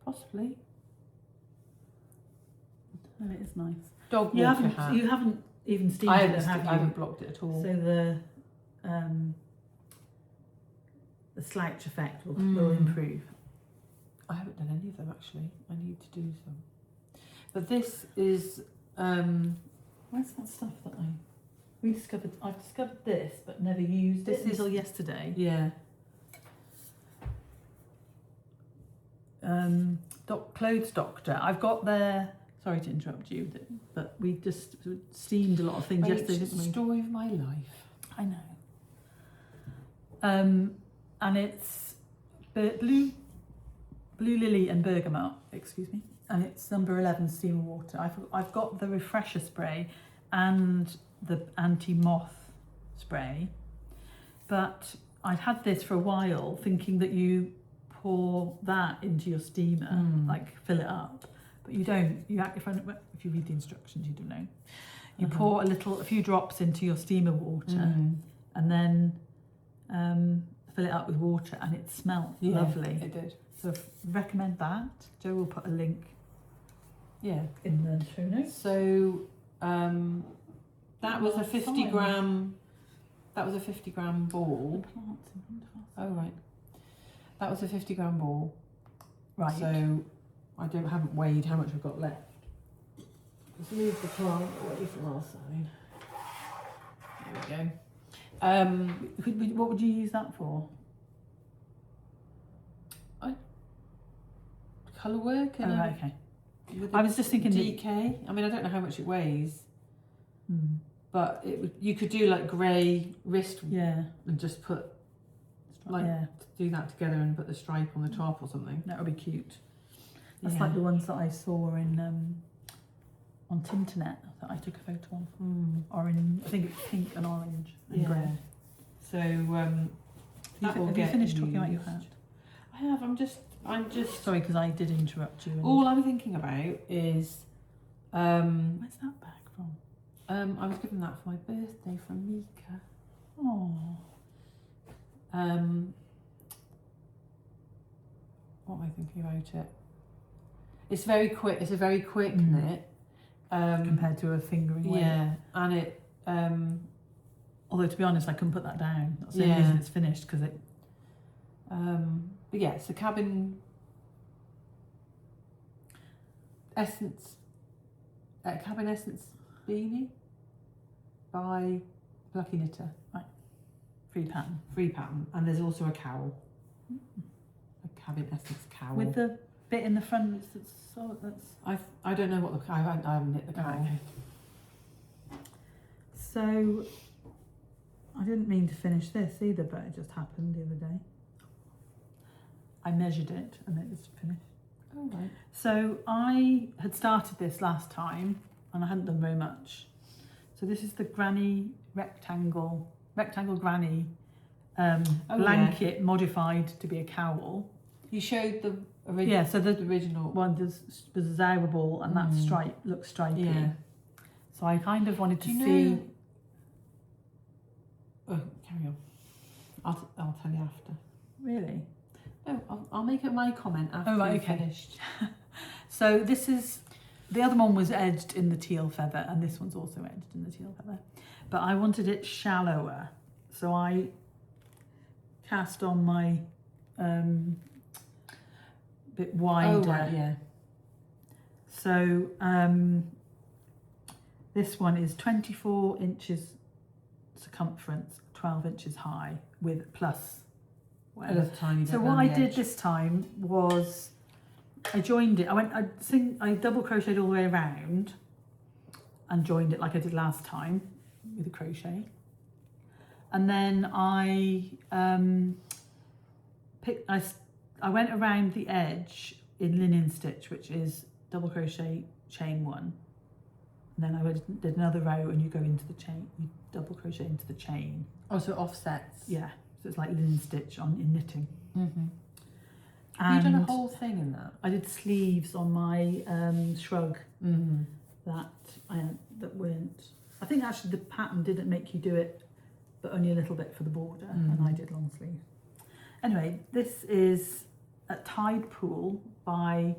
Possibly. No, it is nice. Dog walker hat. You haven't even steamed it, have you? I haven't blocked it at all. So the slouch effect will improve. I haven't done any of them actually. I need to do some. But this is where's that stuff that I've discovered this but never used it until yesterday. Yeah. Clothes Doctor. I've got their. Sorry to interrupt you, but we just steamed a lot of things yesterday, didn't we? Story of my life. I know. And it's blue lily and bergamot. Excuse me. And it's number 11 steam water. I've got the refresher spray and the anti-moth spray, but I'd had this for a while, thinking that you pour that into your steamer, like fill it up. But you don't. If you read the instructions, you don't know. You pour a few drops into your steamer water, and then fill it up with water, and it smelled lovely. It did. So recommend that. Jo will put a link. Yeah, in the show notes. So that was a 50 gram. That was a 50 gram ball. Oh right. That was a 50 gram ball. Right. So I haven't weighed how much I've got left. Let's move the plant away from our side. There we go. What would you use that for? Colour work. Okay. I was just thinking DK. I mean, I don't know how much it weighs, but you could do like grey wrist, and just put do that together and put the stripe on the top or something. That would be cute. That's like the ones that I saw in on Tinternet that I took a photo of. Orange, I think it's pink and orange and grey. So have you finished talking about your hat? I have. I'm just sorry because I did interrupt you. All I'm thinking about is where's that bag from? I was given that for my birthday from Mika. Oh. What am I thinking about it? It's very quick. It's a very quick knit compared to a fingering weight. Yeah, and it. Although to be honest, I couldn't put that down. That's the only reason it's finished because it. But yeah, it's a cabin essence beanie by Lucky Knitter. Right. Free pattern, and there's also a cowl. A cabin essence cowl with the bit in the front. I don't know what I haven't knit the cowl. Oh, okay. So I didn't mean to finish this either, but it just happened the other day. I measured it and it was finished. Oh right. So I had started this last time and I hadn't done very much. So this is the granny rectangle granny blanket modified to be a cowl. You showed the original. Yeah, so the original one was desirable and that stripe looks stripy. Yeah. So I kind of wanted to see. Oh, carry on. I'll tell you after. Really? No, I'll make it my comment after you've finished. So this is, the other one was edged in the teal feather and this one's also edged in the teal feather. But I wanted it shallower. So I cast on my bit wider. Oh, right, yeah. So this one is 24 inches circumference, 12 inches high with plus whatever. So what I did this time was I joined it. I double crocheted all the way around and joined it like I did last time with a crochet. And then I went around the edge in linen stitch, which is double crochet, chain one. And then I did another row and you go into the chain, you double crochet into the chain. Oh, so it offsets. Yeah, so it's like linen stitch in knitting. Have you done a whole thing in that? I did sleeves on my shrug that weren't. I think actually the pattern didn't make you do it, but only a little bit for the border, and I did long sleeves. Anyway, this is a Tide Pool by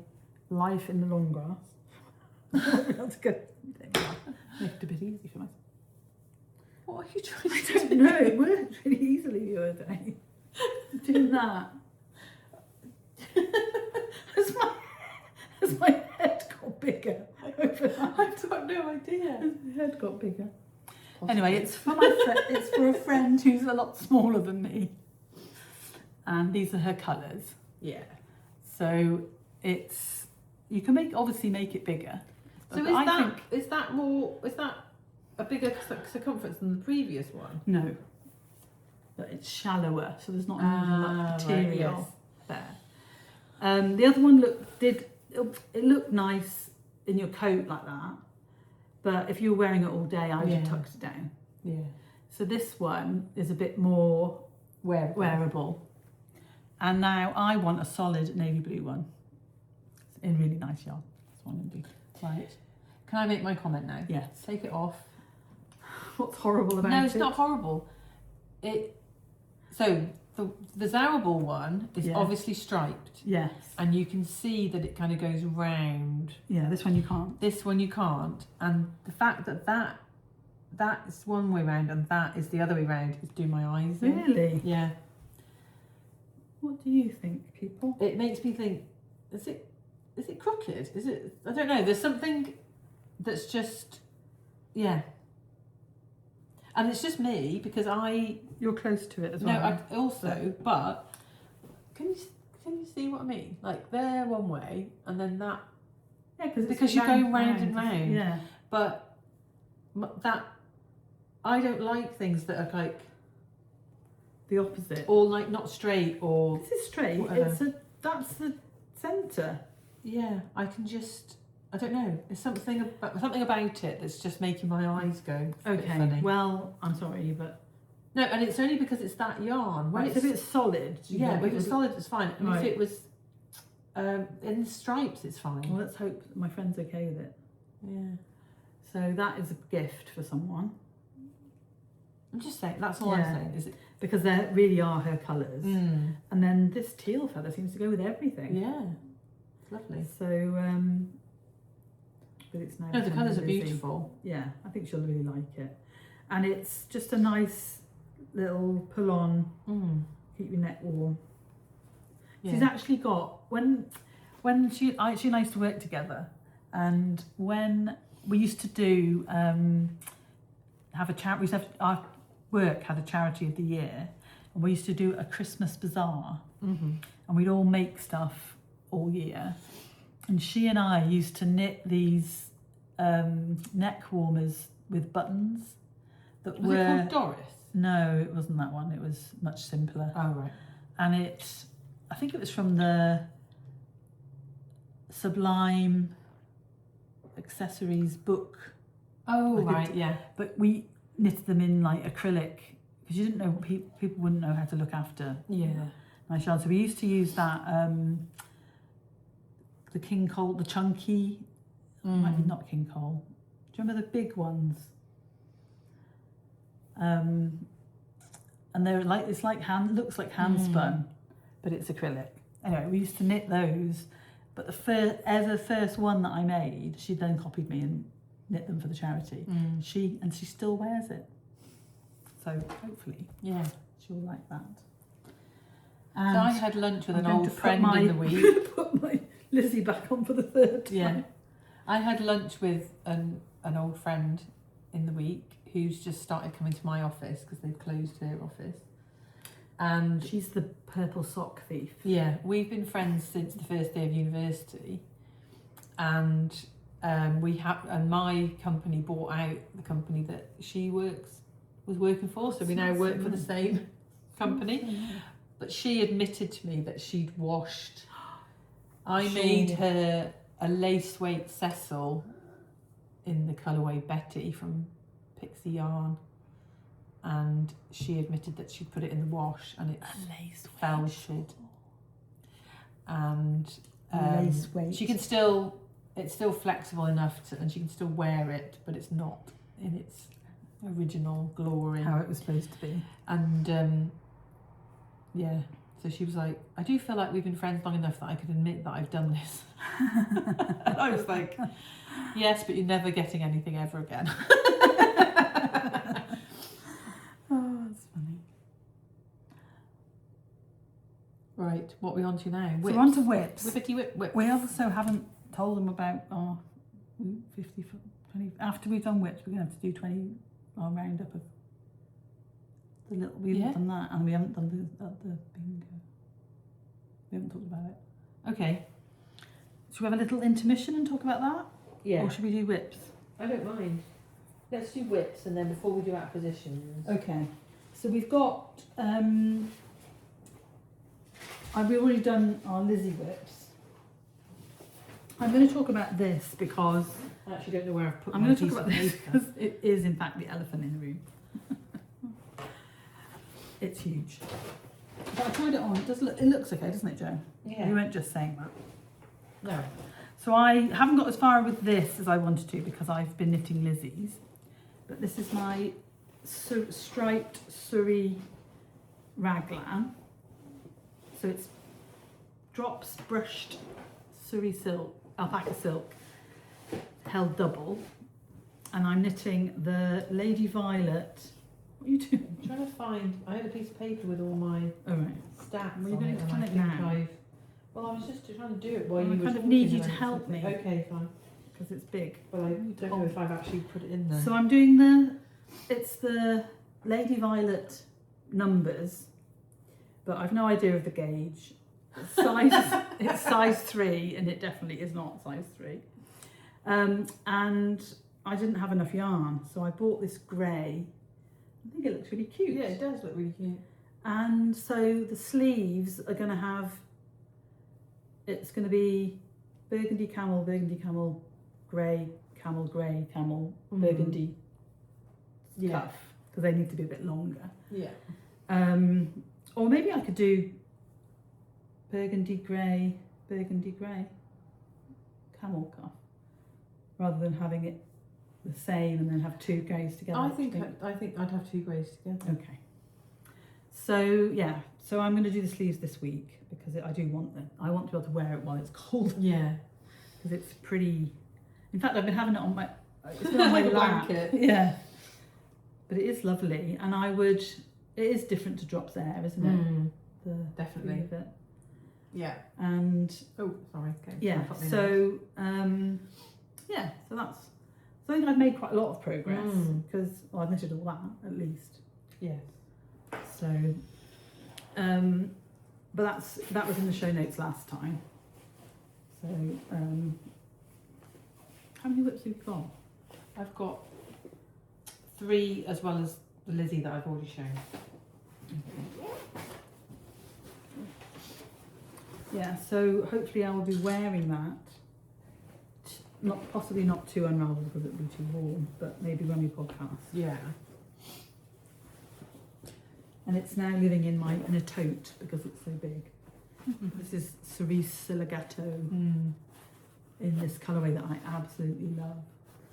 Life in the Long Grass. That's good. Make it a bit easy for myself. What are you trying I to don't do? know, it worked really easily the other day. Doing that. Has my head got bigger overnight? I've got no idea. Has my head got bigger? Possibly. Anyway, it's for it's for a friend who's a lot smaller than me. And these are her colours. Yeah. So you can obviously make it bigger. So is that a bigger circumference than the previous one? No. But it's shallower, so there's not enough material there. The other one looked nice in your coat like that, but if you were wearing it all day, I would have tucked it down. Yeah. So this one is a bit more wearable. And now I want a solid navy blue one. It's in really nice yarn. That's what I'm going to do. Right. Can I make my comment now? Yes. Take it off. What's horrible about it? No, it's not horrible. So the Zarable one is obviously striped. Yes. And you can see that it kind of goes round. Yeah, this one you can't. This one you can't. And the fact that is one way round and that is the other way round is doing my eyes in. Really? Yeah. What do you think, people? It makes me think, is it crooked? Is it? I don't know. There's something that's just, yeah. And it's just me because You're close to it as well. No, I also, but can you see what I mean? Like they're one way, and then that. Yeah, because you're going round and round. Yeah. But that I don't like things that are like the opposite, or like not straight or. This is straight. Whatever. That's the centre. Yeah, I can just. I don't know. There's something about it that's just making my eyes go. Okay. Funny. Well, I'm sorry, but no, and it's only because it's that yarn. When if it's solid, if it's solid, it's fine. And right. if it was in the stripes, it's fine. Well, let's hope my friend's okay with it. Yeah. So that is a gift for someone. I'm just saying. That's all I'm saying. Is it? Because they really are her colours. Mm. And then this teal feather seems to go with everything. Yeah. It's lovely. So. But it's now no, the colours are Lizzie. beautiful. Yeah, I think she'll really like it. And it's just a nice little pull-on, keep your neck warm. Yeah. She's actually got, when she and I used to work together, and when we used to do, our work had a charity of the year, and we used to do a Christmas bazaar, and we'd all make stuff all year. And she and I used to knit these neck warmers with buttons that Was it called Doris? No, it wasn't that one. It was much simpler. Oh, right. And I think it was from the Sublime Accessories book. Oh, right, yeah. But we knitted them in like acrylic because you didn't know, people wouldn't know how to look after nice yarn. So we used to use that. The King Cole, the chunky, might be not King Cole. Do you remember the big ones? And they're like, looks like hand spun, but it's acrylic. Anyway, we used to knit those, but the first one that I made, she then copied me and knit them for the charity. She still wears it. So hopefully, she'll like that. And so I had lunch with an old friend in the week. I'm going to put my Lizzie back on for the third time. Yeah, I had lunch with an old friend in the week who's just started coming to my office because they've closed her office. And she's the purple sock thief. Yeah, we've been friends since the first day of university, and my company bought out the company that she was working for, so we now work for the same company. But she admitted to me that she'd washed. I made her a lace weight Cecil in the colourway Betty from Pixie Yarn, and she admitted that she'd put it in the wash and it felted. and lace weight. she can still, it's still flexible enough to, and she can still wear it, but it's not in its original glory. How it was supposed to be. And yeah, so she was like, I do feel like we've been friends long enough that I could admit that I've done this. And I was like, yes, but you're never getting anything ever again. Oh, that's funny. Right, what are we on to now? So we're on to whips. Whippity whip. We also haven't told them about our 50, 20. After we've done whips, we're going to have to do 20, our roundup of the little. We haven't done that, and we haven't done the bingo. We haven't talked about it. Okay. Should we have a little intermission and talk about that? Yeah. Or should we do whips? I don't mind. Let's do whips, and then before we do acquisitions. Okay. So we've got. We've already done our Lizzie whips. I'm going to talk about this because I actually don't know where I've put I'm my going to piece talk of about this paper. because it is in fact the elephant in the room. It's huge. But I tried it on. It looks okay, doesn't it, Jo? Yeah. You weren't just saying that. No. So I haven't got as far with this as I wanted to because I've been knitting Lizzie's. But this is my striped Surrey raglan. So it's drops brushed Surrey silk, alpaca silk, held double. And I'm knitting the Lady Violet. What are you doing? I'm trying to find, I had a piece of paper with all my All right. stats Well, you're on going it, to and turn I it think now. well, I was just trying to do it while Well, you I were kind of talking need you and to I help was like, me. Okay, fine. Because it's big. But I don't know if I've actually put it in there. So I'm doing it's the Lady Violet numbers, but I've no idea of the gauge. It's size 3, and it definitely is not size 3. And I didn't have enough yarn, so I bought this grey. I think it looks really cute. Yeah, it does look really cute. And so the sleeves are going to have, it's going to be burgundy, camel, grey, camel, burgundy cuff, because they need to be a bit longer. Yeah. Or maybe I could do burgundy grey, camel cuff, rather than having it the same and then have two greys together. I think I'd have 2 greys together. Okay. So yeah, so I'm going to do the sleeves this week because I want to be able to wear it while it's cold. Yeah. Because it's pretty. In fact, I've been having it on my. It's been on my Like a lap. blanket. Yeah. But it is lovely, and it is different to Drops Air, isn't it? Definitely. Feel of it. Yeah. And oh, sorry. Okay. yeah. So so that's. So I think I've made quite a lot of progress because I've knitted all that at least. Yes. So, but that was in the show notes last time. So, how many whips have you got? I've got 3 as well as the Lizzie that I've already shown. Yeah, so hopefully I will be wearing that. Possibly not too Unravel because it'll be too warm, but maybe when we podcast. Yeah. And it's now living in a tote because it's so big. This is Cerise Siligato in this colourway that I absolutely love.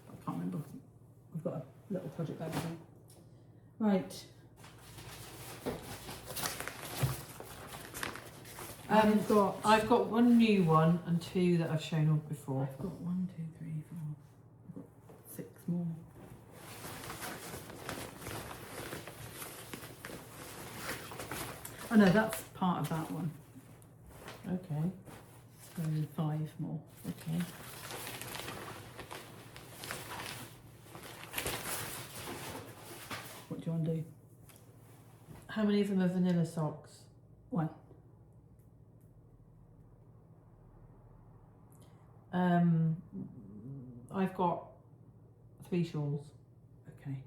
I can't remember. I've got a little project over there. Right. I've got 1 new one and 2 that I've shown on before. I've got 1, 2, 3, 4. I've got 6 more. Oh no, that's part of that one. Okay. So 5 more. Okay. What do you want to do? How many of them are vanilla socks? 1. I've got 3 shawls. Okay.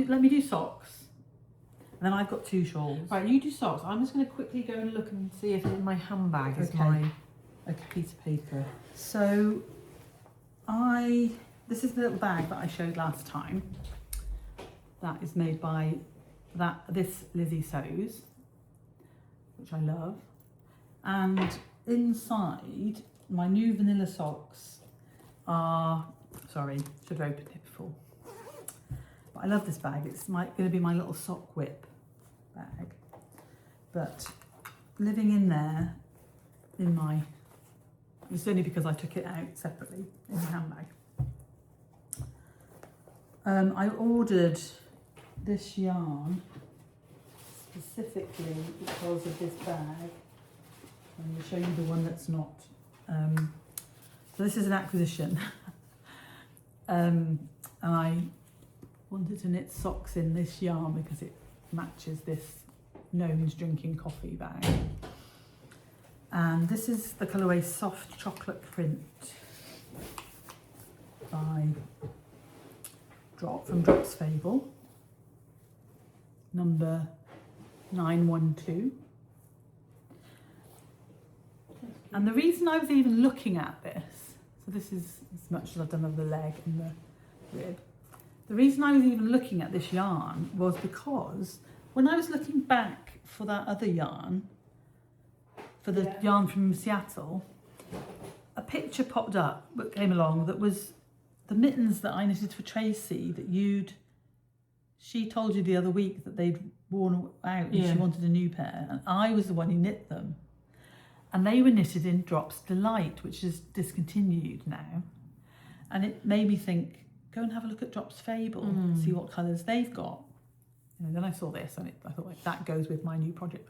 Let me do socks. And then I've got 2 shawls. Right, you do socks. I'm just going to quickly go and look and see if in my handbag is Okay. my piece of paper. So this is the little bag that I showed last time. That is made by this Lizzie Sews. which I love. And inside, my new vanilla socks are, sorry, should have opened it before. But I love this bag. It's going to be my little sock whip bag. But living in there, it's only because I took it out separately in the handbag. I ordered this yarn specifically because of this bag. I'm going to show you the one that's not. So this is an acquisition. And I wanted to knit socks in this yarn because it matches this Gnomes Drinking Coffee bag. And this is the colourway Soft Chocolate Print by from Drops Fable, number 912. And the reason I was even looking at this, so this is as much as I've done of the leg and the rib, the reason I was even looking at this yarn was because when I was looking back for that other yarn, for the yarn from Seattle, a picture popped up that came along that was the mittens that I knitted for Tracy that she told you the other week that they'd worn out and she wanted a new pair, and I was the one who knit them. And they were knitted in Drops Delight, which is discontinued now. And it made me think, go and have a look at Drops Fable, see what colours they've got. And then I saw this and I thought, that goes with my new project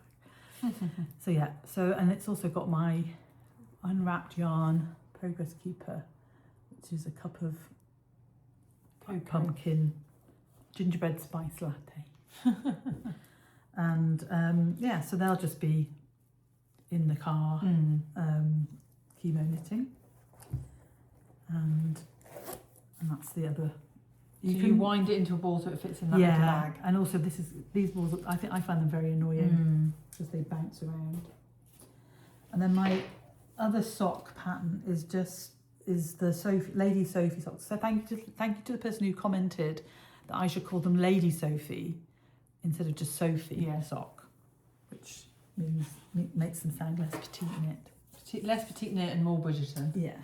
bag. And it's also got my unwrapped yarn Progress Keeper, which is a cup of pumpkin gingerbread spice latte. And so they'll just be in the car, chemo knitting, and that's the other. You wind it into a ball so it fits in that little bag. And also these balls, I find them very annoying because they bounce around. And then my other sock pattern is the Lady Sophie socks. So thank you to the person who commented that I should call them Lady Sophie instead of just Sophie sock, which makes them sound less petite knit. Less petite knit and more Bridgerton. Yeah.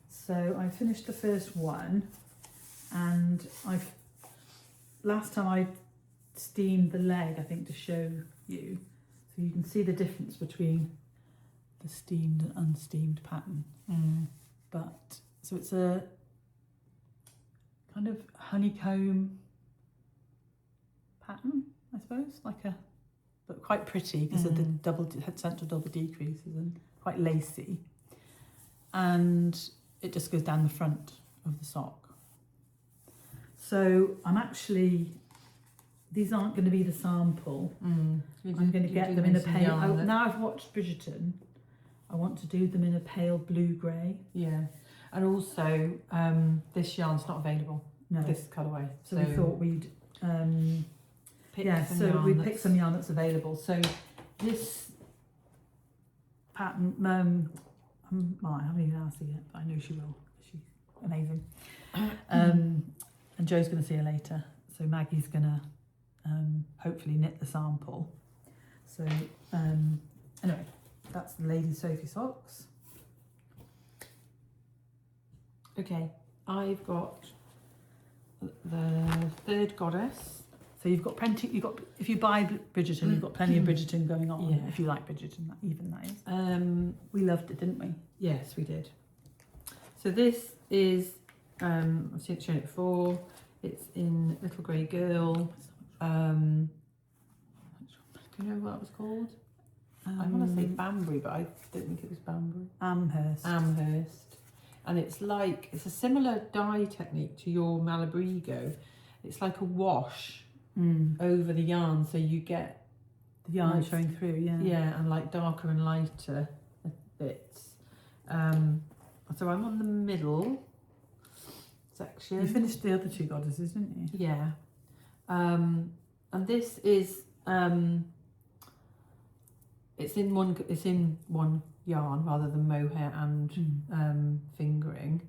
So I finished the first one, and last time I steamed the leg, I think, to show you, so you can see the difference between the steamed and unsteamed pattern. But so it's a kind of honeycomb pattern, I suppose, but quite pretty because of the central double decreases and quite lacy. And it just goes down the front of the sock. So these aren't going to be the sample. I'm going to get them in a pale. Now I've watched Bridgerton, I want to do them in a pale blue-grey. Yeah. And also, this yarn's not available. No. This colourway. So we thought we'd pick some yarn that's available. So this pattern, I haven't even asked her yet, but I know she will. She's amazing. And Joe's going to see her later. So Maggie's going to hopefully knit the sample. So anyway, that's the Lady Sophie socks. Okay, I've got the third goddess. So you've got plenty. If you buy Bridgerton, you've got plenty of Bridgerton going on. Yeah. If you like Bridgerton, that is. We loved it, didn't we? Yes, we did. So this is I've shown it before. It's in Little Grey Girl. Do you know what it was called? I want to say Banbury, but I don't think it was Banbury. Amherst. And it's a similar dye technique to your Malabrigo. It's like a wash over the yarn, so you get the yarn showing through. Yeah, and darker and lighter bits. So I'm on the middle section. You finished the other two goddesses, didn't you? Yeah. And this is it's in one yarn rather than mohair and fingering,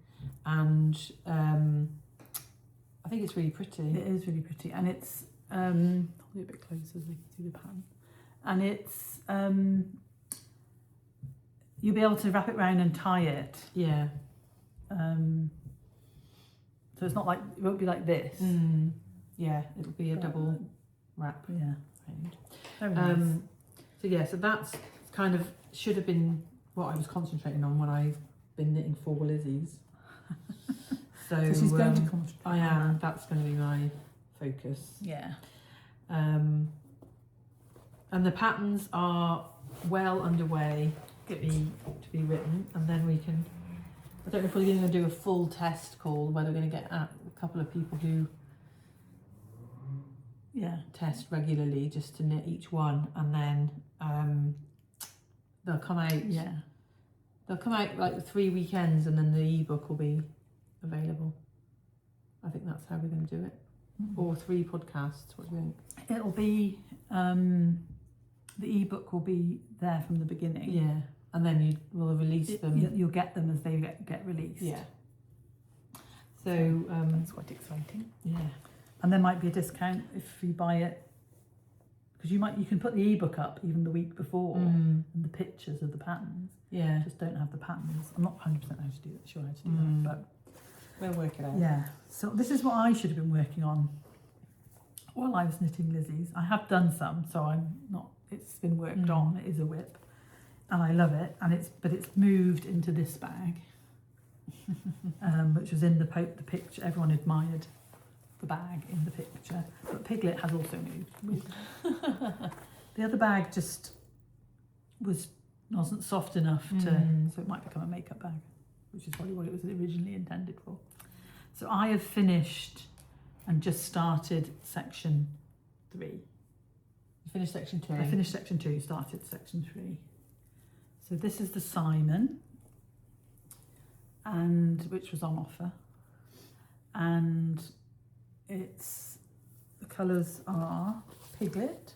and I think it's really pretty. It is really pretty, and it's hold it a bit closer so they can see the and it's you'll be able to wrap it round and tie it. Yeah. So it's not like, it won't be like this. Yeah, it'll be a double wrap. Yeah. Very nice. So yeah, so that's kind of should have been what I was concentrating on when I've been knitting 4 Lizzie's. So she's going to concentrate. I am. That's going to be my focus. Yeah. And the patterns are well underway to be written, and then we can. I don't know if we're going to do a full test call, whether we're going to get a couple of people who test regularly just to knit each one, and then they'll come out. Yeah. They'll come out like 3 weekends, and then the ebook will be available. I think that's how we're going to do it. Or 3 podcasts. What do you think? It'll be the ebook will be there from the beginning. Yeah, and then you will release them. You'll get them as they get released. Yeah. So that's quite exciting. Yeah. And there might be a discount if you buy it, because you can put the ebook up even the week before and the pictures of the patterns. Yeah. Just don't have the patterns. I'm not 100% sure how to do that, but we'll work it out. Yeah. So this is what I should have been working on while I was knitting Lizzie's. I have done some, so I'm not. It's been worked on. It is a whip, and I love it. And it's moved into this bag, which was in the picture. Everyone admired the bag in the picture, but Piglet has also moved. The other bag just wasn't soft enough to, so it might become a makeup bag, which is probably what it was originally intended for. So I have finished and just started section 3. You finished section 2. I finished section 2, started section 3. So this is the Simon, and which was on offer, and the colours are Piglet.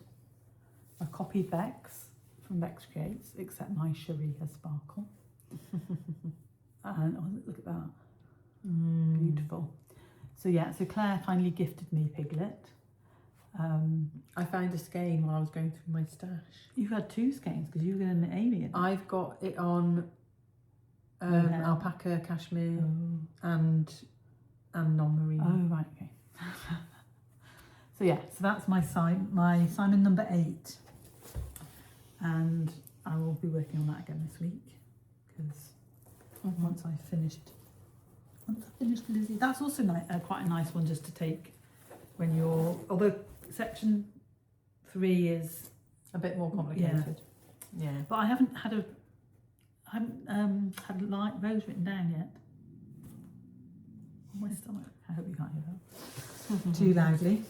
I copied Bex from Bex Creates, except my cherie has sparkle. And look at that, beautiful. So yeah, so Claire kindly gifted me Piglet. I found a skein while I was going through my stash. You had 2 skeins because you were going to knit Amy. I've got it on alpaca, cashmere, and non-merino. Oh right, okay. So yeah, so that's my Simon number 8, and I will be working on that again this week because once I've finished Lizzie, that's also quite a nice one just to take when you're. Although section 3 is a bit more complicated. Yeah. But I haven't had light rows written down yet. My stomach. I hope you can't hear that too loudly.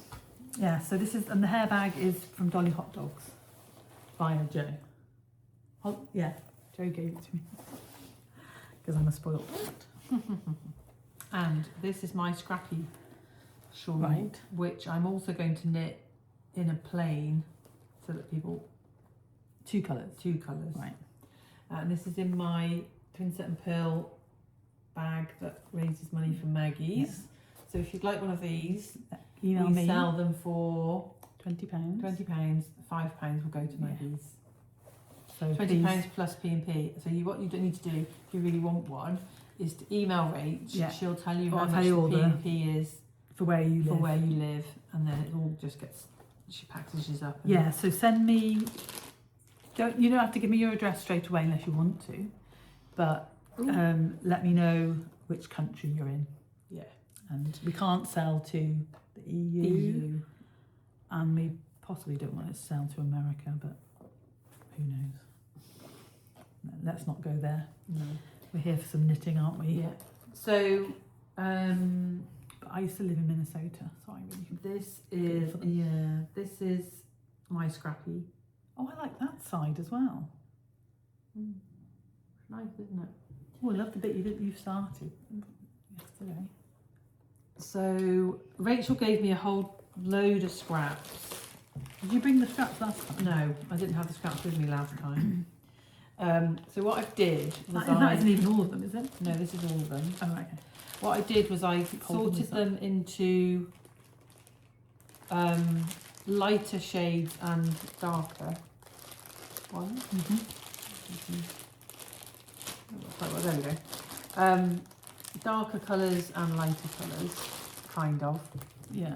Yeah, so this is, and the hair bag is from Dolly Hot Dogs via Joe. Yeah, Joe gave it to me because I'm a spoiled brat. And this is my Scrappy shawl, Right. which I'm also going to knit in a plain so that people... 2 colours. 2 colours. Right. And this is in my Twinset and Purl bag that raises money for Maggie's. Yeah. So if you'd like one of these, Email we me. sell them for £20. £20. £5 will go to Maggie's. So £20 plus P&P. So what you don't need to do if you really want one is to email Rach. Yeah. She'll tell you Or how I'll much tell you the P&P is for where you live. and then it all just gets, she packages up. Yeah, so send me, you don't have to give me your address straight away unless you want to, but let me know which country you're in. Yeah. And we can't sell to the EU. And we possibly don't want to sell to America, but who knows. No, let's not go there. No. We're here for some knitting, aren't we? Yeah. So, but I used to live in Minnesota, so I really this is my Scrappy. Oh, I like that side as well. Nice, isn't it? Oh, I love the bit you started yesterday. So Rachel gave me a whole load of scraps. Did you bring the scraps last time? No, I didn't have the scraps with me last time. So what I did was that isn't even all of them, is it? No, this is all of them. Oh, right, okay. What I did was I sorted them into lighter shades and darker. one. Mm-hmm. Quite well, there we go. Darker colours and lighter colours, kind of. Yeah.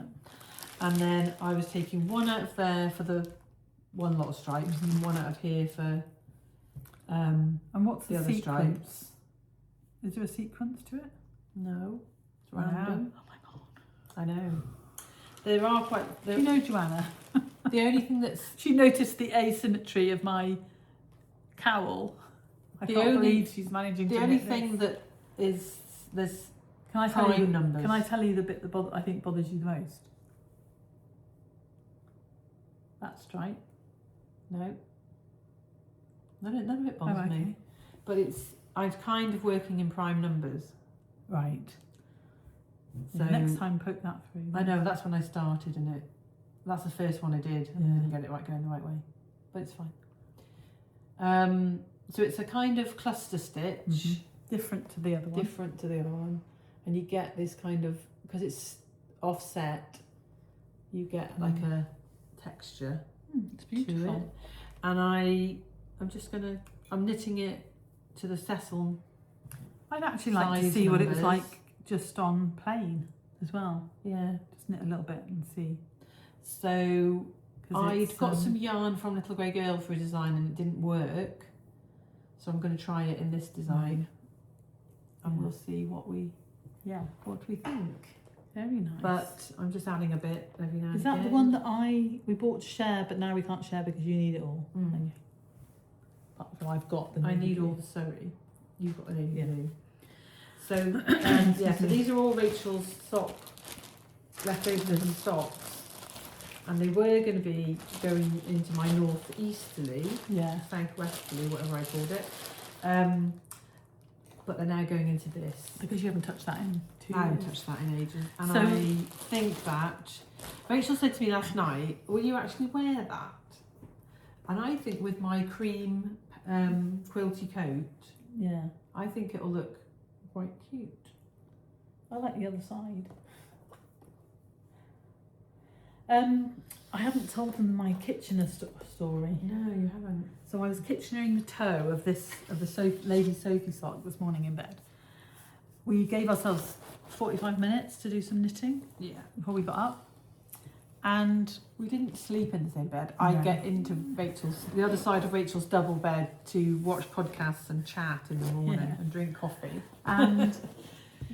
And then I was taking one out of there for the one lot of stripes, and one out of here for and what's the other sequence? stripes. Is there a sequence to it? No, it's Wow. random. Oh my god. I know. There are quite. Do you know Joanna? The only thing that's She noticed the asymmetry of my cowl. I The can't only- believe she's managing the to only knit thing this. that is there's Can I tell prime you? numbers. Can I tell you the bit that I think bothers you the most? That stripe. no. None of it bothers Oh, okay. me. But I'm kind of working in prime numbers. Right. So Next time, poke that through. I know that's when I started in it. That's the first one I did, and I didn't get it right going the right way, but it's fine. So it's a kind of cluster stitch, Different to the other one. different to the other one, and you get this kind of, because it's offset, you get like a texture It's to beautiful. it. And I'm knitting it to the Cecil. I'd actually like to Size see what it was numbers. like just on plain as well. Yeah. Just knit a little bit and see. So 'Cause I'd it's, got some yarn from Little Grey Girl for a design and it didn't work. So I'm going to try it in this design, and Yeah. we'll see what we think. Very nice. But I'm just adding a bit every now and is that again. the one that we bought to share, but now we can't share because you need it all? Mm. And so I've got the. I need navy all blue. the sewing. You've got the navy Yeah. blue. So so these are all Rachel's leftovers and socks, and they were going to be going into my northeasterly, Yeah. southwesterly, whatever I called it. But they're now going into this. Because you haven't touched that in 2 I haven't years. touched that in ages. And So- I think that Rachel said to me last night, will you actually wear that? And I think with my cream quilty coat, Yeah. I think it'll look quite cute. I like the other side. I haven't told them my Kitchener story. No, you haven't. So I was Kitchenering the toe of the Lady Sophie sock this morning in bed. We gave ourselves 45 minutes to do some knitting Yeah. before we got up, and We didn't sleep in the same bed. I No. get into the other side of Rachel's double bed to watch podcasts and chat in the morning Yeah. and drink coffee. and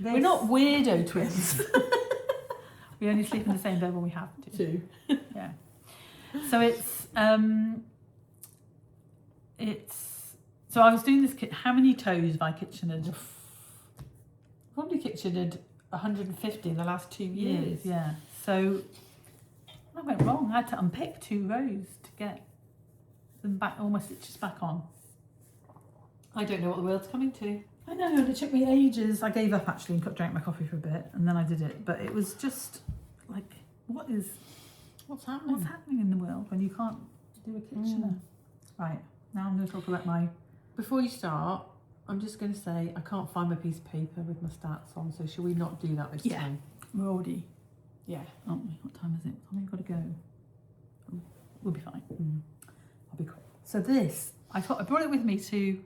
We're not weirdo twins. we only sleep in the same bed when we have to. Too. Yeah. So so I was doing this. How many toes have I Kitchenered? Probably Kitchenered 150 in the last 2 years. Yeah. So I went wrong. I had to unpick 2 rows to get them back, all my stitches back on. I don't know what the world's coming to. I know, and it took me ages. I gave up actually and drank my coffee for a bit, and then I did it. But it was just like, What's happening? what's happening in the world when you can't do a Kitchener? Right, now I'm going to talk about my... Before you start, I'm just going to say I can't find my piece of paper with my stats on, so shall we not do that this Yeah. time? We're already, Yeah. aren't we? What time is it? We've got to go. We'll be fine. I'll be quick. So this, I brought it with me to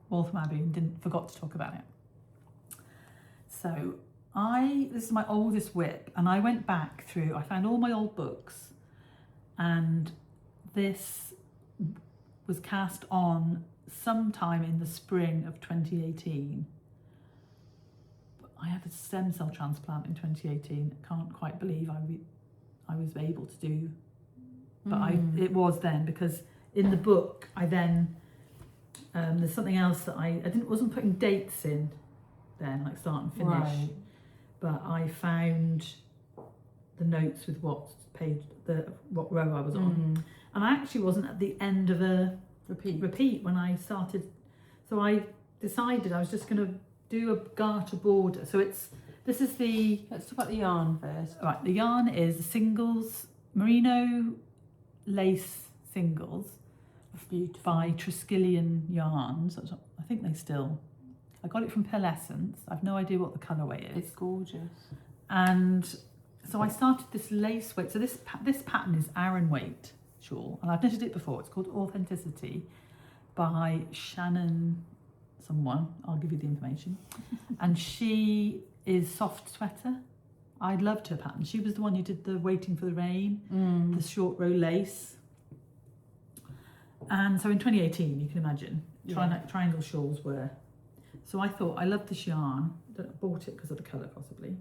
Waltham Abbey and forgot to talk about it. So this is my oldest whip, and I went back through, I found all my old books, and this was cast on sometime in the spring of 2018. I had a stem cell transplant in 2018. Can't quite believe I was able to do, but it was then, because in the book I then there's something else that I wasn't putting dates in then, like start and finish, Right. but I found the notes with what row I was on, and I actually wasn't at the end of a repeat when I started, so I decided I was just going to do a garter border. So let's talk about the yarn first. Right, the yarn is the singles, merino lace singles by Triskelion Yarns. I think I got it from Pearlescence. I've no idea what the colourway is. It's gorgeous. And so I started this lace weight. So this pattern is Aran weight. shawl, and I've knitted it before. It's called Authenticity by Shannon someone. I'll give you the information. And she is soft sweater. I loved her pattern. She was the one who did the Waiting for the Rain, the short row lace. And so in 2018, you can imagine, triangle shawls were. So I thought, I love this yarn. I bought it because of the colour possibly,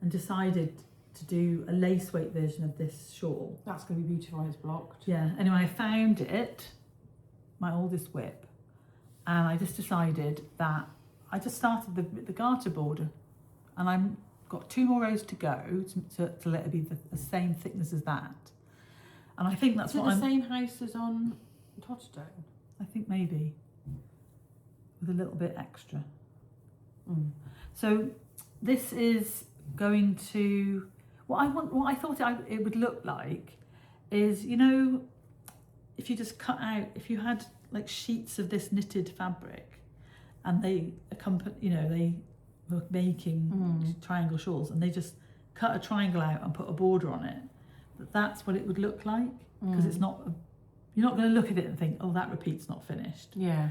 and decided to do a lace weight version of this shawl. That's going to be beautiful when it's blocked. Yeah, anyway, I found it, my oldest whip, and I just decided that I just started the garter border, and I've got 2 more rows to go to let it be the same thickness as that. And I think that's what I'm... the same house as on Totterstone? I think maybe, with a little bit extra. So this is going to, what I thought it would look like is, you know, if you just cut out, if you had like sheets of this knitted fabric and they they were making triangle shawls and they just cut a triangle out and put a border on it, that's what it would look like, because it's not, you're not going to look at it and think, oh, that repeat's not finished. Yeah.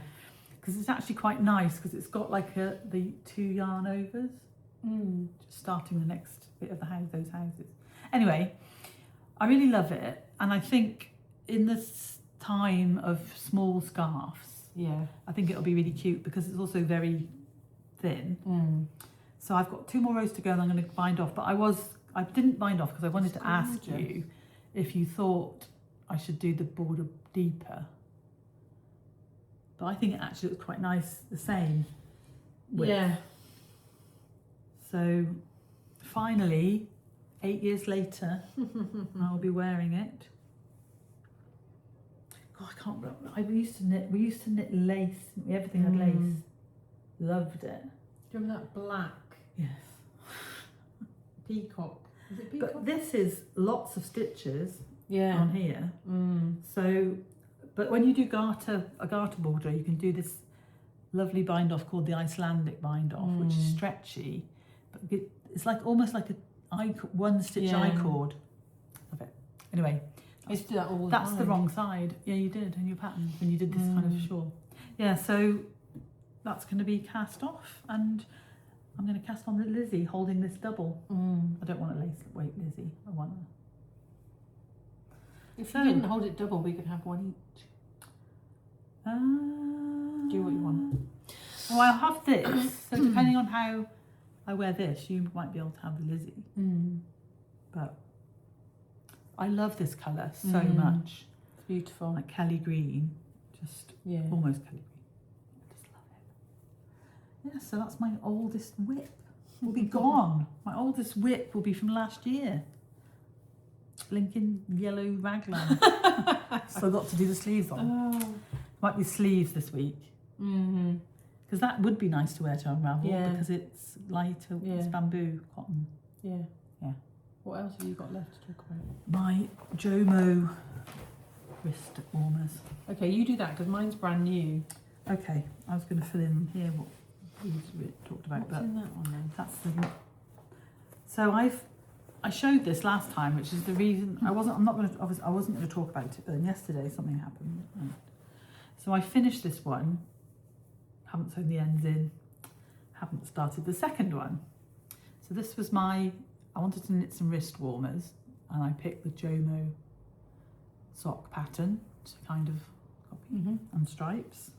Because it's actually quite nice, because it's got like the 2 yarn overs, just starting the next bit of those houses. Anyway, I really love it, and I think in this time of small scarves, I think it'll be really cute because it's also very thin. So I've got 2 more rows to go, and I'm going to bind off. But I didn't bind off because I wanted to ask you if you thought I should do the border deeper. But I think it actually looks quite nice, the same width. Yeah. So finally, 8 years later, I'll be wearing it. God, I can't remember. We used to knit lace. Everything had lace. Loved it. Do you remember that black? Yes. Peacock. Is it peacock? But this is lots of stitches on here. So, but when you do a garter border, you can do this lovely bind off called the Icelandic bind off, which is stretchy, but it's like almost like a 1 stitch I-cord. Love it. Anyway, I used to do that all the time. That's the wrong side. Yeah, you did in your pattern when you did this kind of shawl. Yeah, so that's going to be cast off, and I'm going to cast on Lizzie holding this double. I don't want a lace weight Lizzie. I want a... If you didn't hold it double, we could have one each. Do what you want. Well, I'll have this. So depending on how I wear this, you might be able to have the Lizzie. But I love this colour so much. It's beautiful. Like Kelly green. Just almost Kelly green. I just love it. Yeah, so that's my oldest whip. Will be gone. My oldest whip will be from last year. Blinking yellow raglan. So I've got to do the sleeves on. Might be sleeves this week. Because that would be nice to wear to Unravel because it's lighter, it's bamboo cotton. Yeah. What else have you got left to talk about? My Jomo wrist warmers. Okay, you do that because mine's brand new. Okay, I was going to fill in here what we talked about. What's in that one then? That's the. So I showed this last time, which is the reason I wasn't going to talk about it, but then yesterday something happened. So I finished this one. Haven't sewn the ends in. Haven't started the second one. So this was I wanted to knit some wrist warmers, and I picked the Jomo sock pattern to kind of copy and stripes.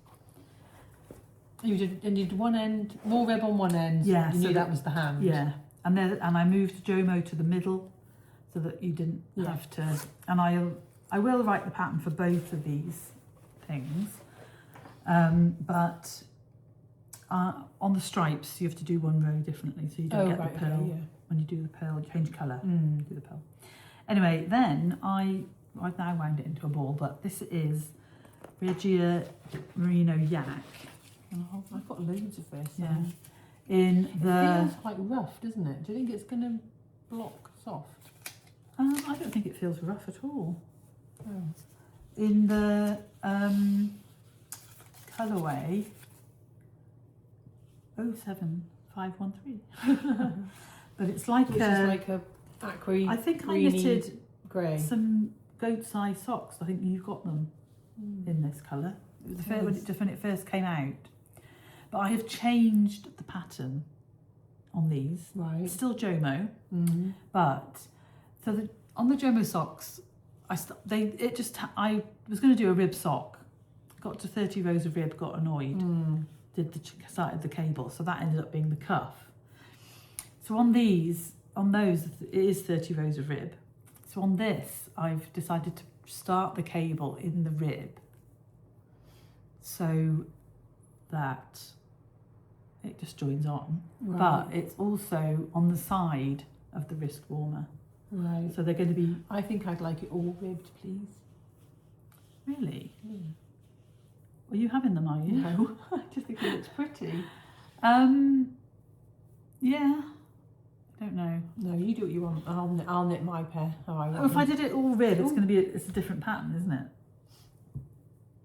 You did one end, more rib on one end. Yeah, you knew that was the hand. Yeah, and I moved Jomo to the middle so that you didn't have to. And I will write the pattern for both of these things, but on the stripes you have to do one row differently, so you don't get the purl. Okay, when you do the purl, you change colour. Do the purl. Anyway, then I've now wound it into a ball, but this is Regia Merino Yak. I've got loads of this. Yeah. It feels quite rough, doesn't it? Do you think it's going to block soft? I don't think it feels rough at all. In the colourway 07513. But it's like like a aqua. I think I knitted grey. some goat-sized socks. I think you've got them in this colour. It was when it first came out. But I have changed the pattern on these. Right. It's still Jomo, but on the Jomo socks, I was going to do a rib sock. Got to 30 rows of rib, got annoyed. Started the cable, so that ended up being the cuff. So on those, it is 30 rows of rib. So on this, I've decided to start the cable in the rib so that it just joins on. Right. But it's also on the side of the wrist warmer. Right. So they're going to be... I think I'd like it all ribbed, please. Really? Are you having them, are you? No, I just think it looks pretty. Yeah. I don't know. No, you do what you want. I'll knit my pair how I want. If I did it all rib, it's going to be it's a different pattern, isn't it?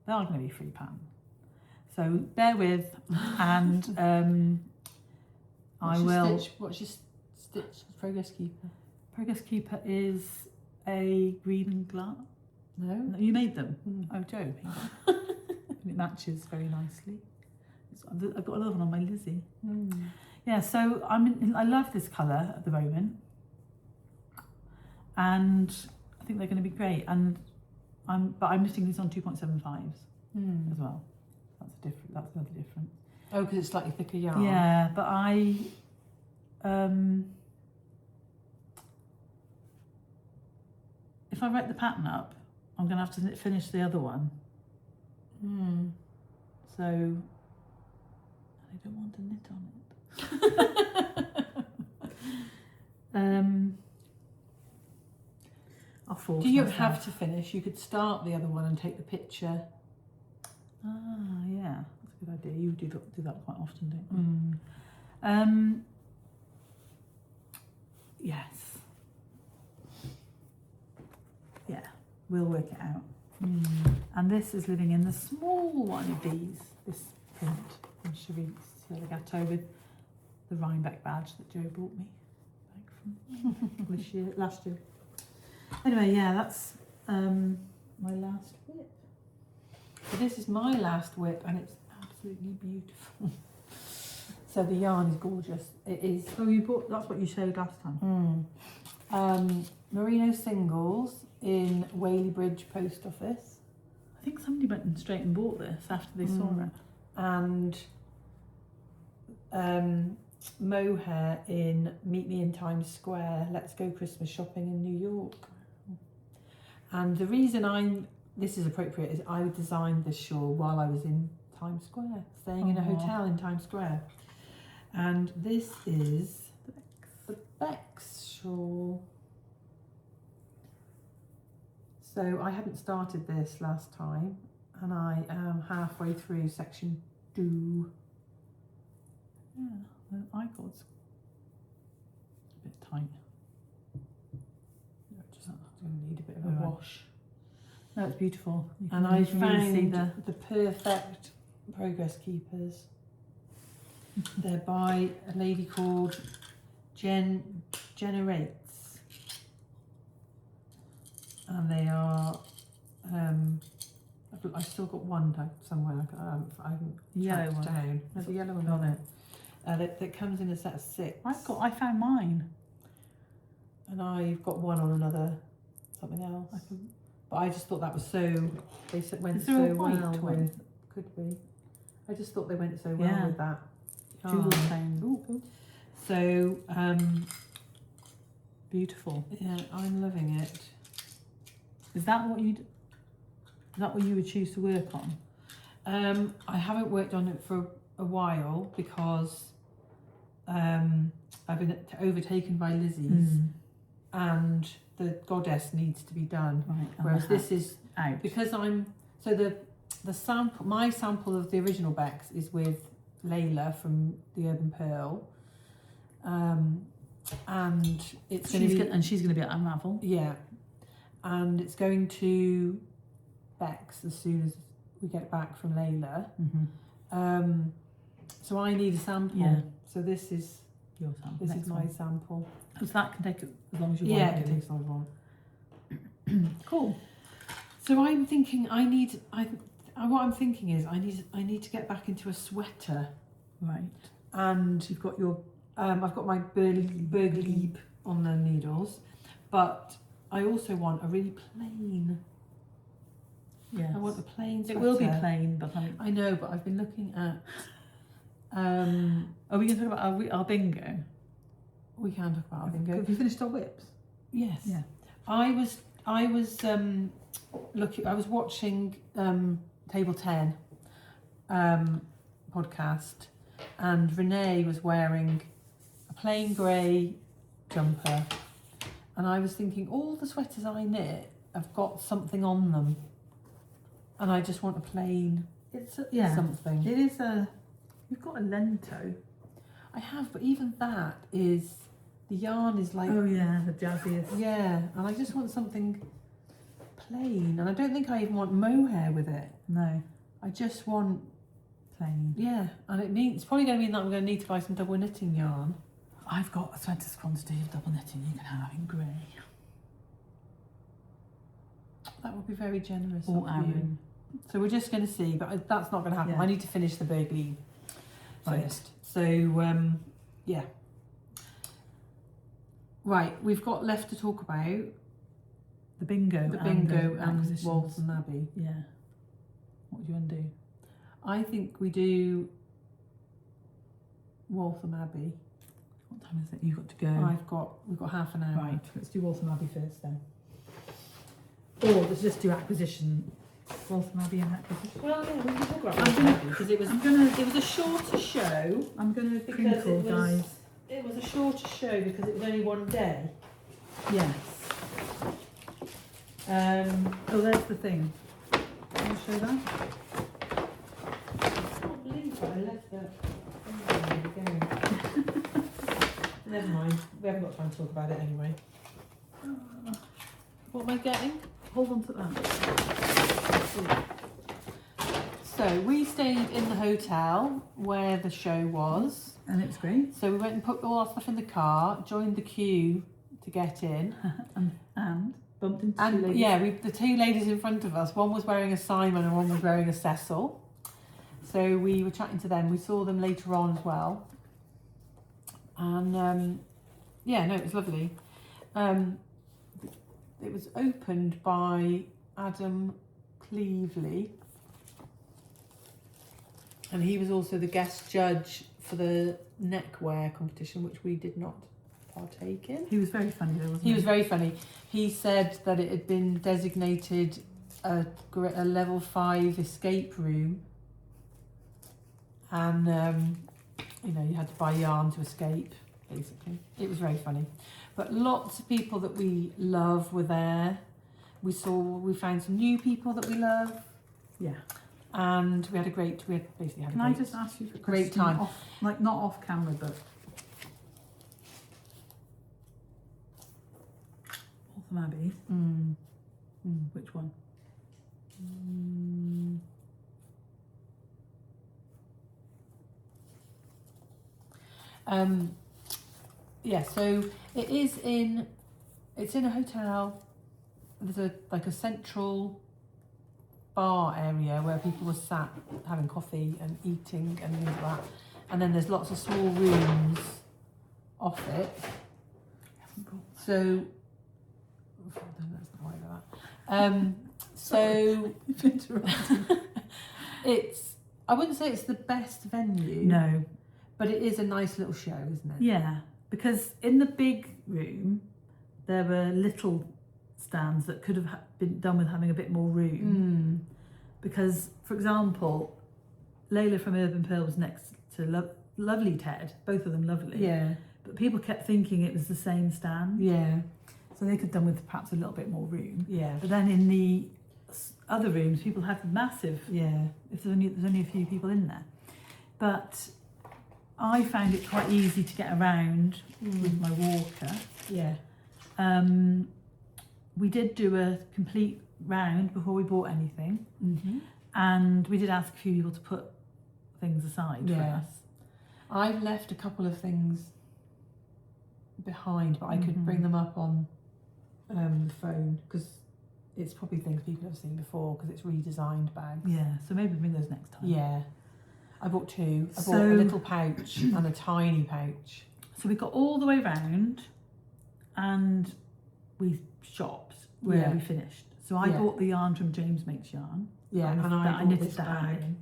They are going to be free pattern. So bear with, and What's your stitch progress keeper? Progress keeper is a green and glass. No, you made them. Oh, Joe. It matches very nicely. I've got another one on my Lizzie. Yeah, so I love this colour at the moment, and I think they're going to be great. And I'm knitting these on 2.75s as well. That's another difference. Oh, because it's slightly thicker yarn. Yeah, but if I write the pattern up, I'm going to have to finish the other one. So I don't want to knit on it. I'll force Do you myself. have to finish? You could start the other one and take the picture. Ah, yeah, that's a good idea. You do that quite often, don't you? Yes. Yeah, we'll work it out. And this is living in the small one of these, this print from Shawls Legato with the Rhinebeck badge that Joe bought me back from last year. Anyway, yeah, that's my last whip. So this is my last whip, and it's absolutely beautiful. So the yarn is gorgeous. It is. Oh, that's what you showed last time. Merino singles in Whaley Bridge Post Office. I think somebody went straight and bought this after they saw it. And mohair in Meet Me in Times Square, Let's Go Christmas Shopping in New York. And the reason this is appropriate is I designed this shawl while I was in Times Square, staying in a hotel in Times Square. And this is the Bex shawl. So I hadn't started this last time, and I am halfway through section 2. Yeah, the I-cord's a bit tight. Just going to need a bit of a wash. No, it's beautiful. And I found the perfect progress keepers. They're by a lady called Generates. And they are, I've still got one somewhere, I haven't tracked down. There's a yellow one on it. That comes in a set of 6. I found mine. And I've got one on something else. But I just thought that was they went so well with, could be. I just thought they went so well with that. Jewel tone. So, beautiful. Yeah, I'm loving it. Is that what you would choose to work on? I haven't worked on it for a while because I've been overtaken by Lizzie's and the goddess needs to be done. Right, whereas this is out. Because the sample, my sample of the original Bex is with Layla from the Urban Purl. And it's she's going to be at Unravel. Yeah. And it's going to Bex as soon as we get back from Layla. So I need a sample. Yeah. So this is your sample. This is my sample. So that can take as long as you want. Yeah, it takes as long as you want. Cool. So I'm thinking what I'm thinking is I need to get back into a sweater. Right. And You've got your... I've got my Bergleib on the needles, but I also want a really plain. Yes. I want a plain sweater. It will be plain, but I know, but I've been looking at. Are we going to talk about our bingo? We can talk about our bingo. Have you finished our whips? Yes. Yeah. I was watching Table 10 podcast, and Renee was wearing a plain grey jumper, and I was thinking all the sweaters I knit have got something on them, and I just want a plain something. It is you've got a lento. I have, but even that is, the yarn is like... Oh yeah, the jazziest. Yeah, and I just want something plain, and I don't think I even want mohair with it. No. I just want... Plain. Yeah, and it's probably going to mean that I'm going to need to buy some double knitting yarn. I've got a 20 quantity of double knitting you can have in grey. That would be very generous Or of you. Aaron. So we're just going to see, but that's not going to happen. Yeah. I need to finish the Bergleib Right. first. So, yeah. Right, we've got left to talk about The bingo. the bingo the and acquisitions. Waltham Abbey. Yeah. What do you want to do? I think we do Waltham Abbey. What time is it? You've got to go. We've got half an hour. Right, let's do Waltham Abbey first then. Or let's just do acquisition. Waltham Abbey and acquisition. Well, yeah, we can talk about I'm Waltham gonna- Abbey because it was a shorter show. I'm going to Because crinkle, it was- guys. It was a shorter show because it was only one day. Yes. Oh, there's the thing. Can I show that? I can't believe that I left that. Oh, there we go. Never mind. We haven't got time to talk about it anyway. What am I getting? Hold on to that. So we stayed in the hotel where the show was. And it's great. So we went and put all our stuff in the car, joined the queue to get in. and bumped into two And ladies. yeah, the two ladies in front of us, one was wearing a Simon and one was wearing a Cecil. So we were chatting to them. We saw them later on as well. And yeah, no, it was lovely. It was opened by Adam Cleveley. And he was also the guest judge for the neckwear competition, which we did not partake in. He was very funny though, wasn't he? He was very funny. He said that it had been designated a level 5 escape room. And, you had to buy yarn to escape, basically. It was very funny. But lots of people that we love were there. We found some new people that we love. Yeah. And we basically had Can a I great, just ask you for a great question time. off, like not off camera, but Waltham Abbey. Which one? Yeah, so it's in a hotel. There's a central bar area where people were sat having coffee and eating and things like that. And then there's lots of small rooms off it. So that's not right about that. So I wouldn't say it's the best venue. No. But it is a nice little show, isn't it? Yeah, because in the big room there were little stands that could have been done with having a bit more room. Because, for example, Layla from Urban Purl was next to lovely Ted, both of them lovely. Yeah. But people kept thinking it was the same stand. Yeah. So they could have done with perhaps a little bit more room. Yeah. But then in the other rooms, people had massive. Yeah. If there's only a few people in there, but I found it quite easy to get around with my walker. Yeah. We did do a complete round before we bought anything, and we did ask a few people to put things aside for us. I've left a couple of things behind, but I could bring them up on the phone because it's probably things people have seen before because it's redesigned bags. Yeah, so maybe bring those next time. Yeah. I bought 2. I bought a little pouch and a tiny pouch. So we got all the way round and we shopped where we finished. So I bought the yarn from James Makes Yarn. Yeah, and I knitted that bag. in.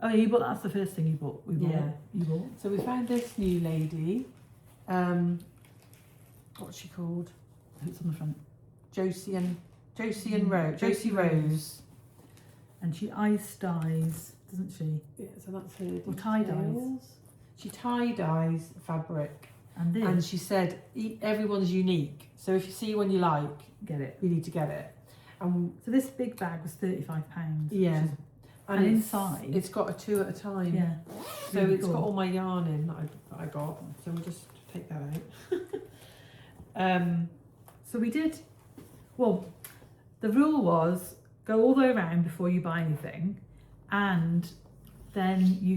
Oh, yeah, you bought, that's the first thing you bought. You bought. So we found this new lady. What's she called? Who's on the front? Josie Rose. And she ice dyes, doesn't she? Yeah, so that's her. Or tie dyes. She tie dyes fabric. And this. And she said everyone's unique. So if you see one you like, Get it. you need to get it. And So this big bag was £35. yeah. And inside it's got a 2 at a time. Yeah. So really it's cool. got all my yarn in that I got. So we'll just take that out. So we did, well, the rule was go all the way around before you buy anything, and then we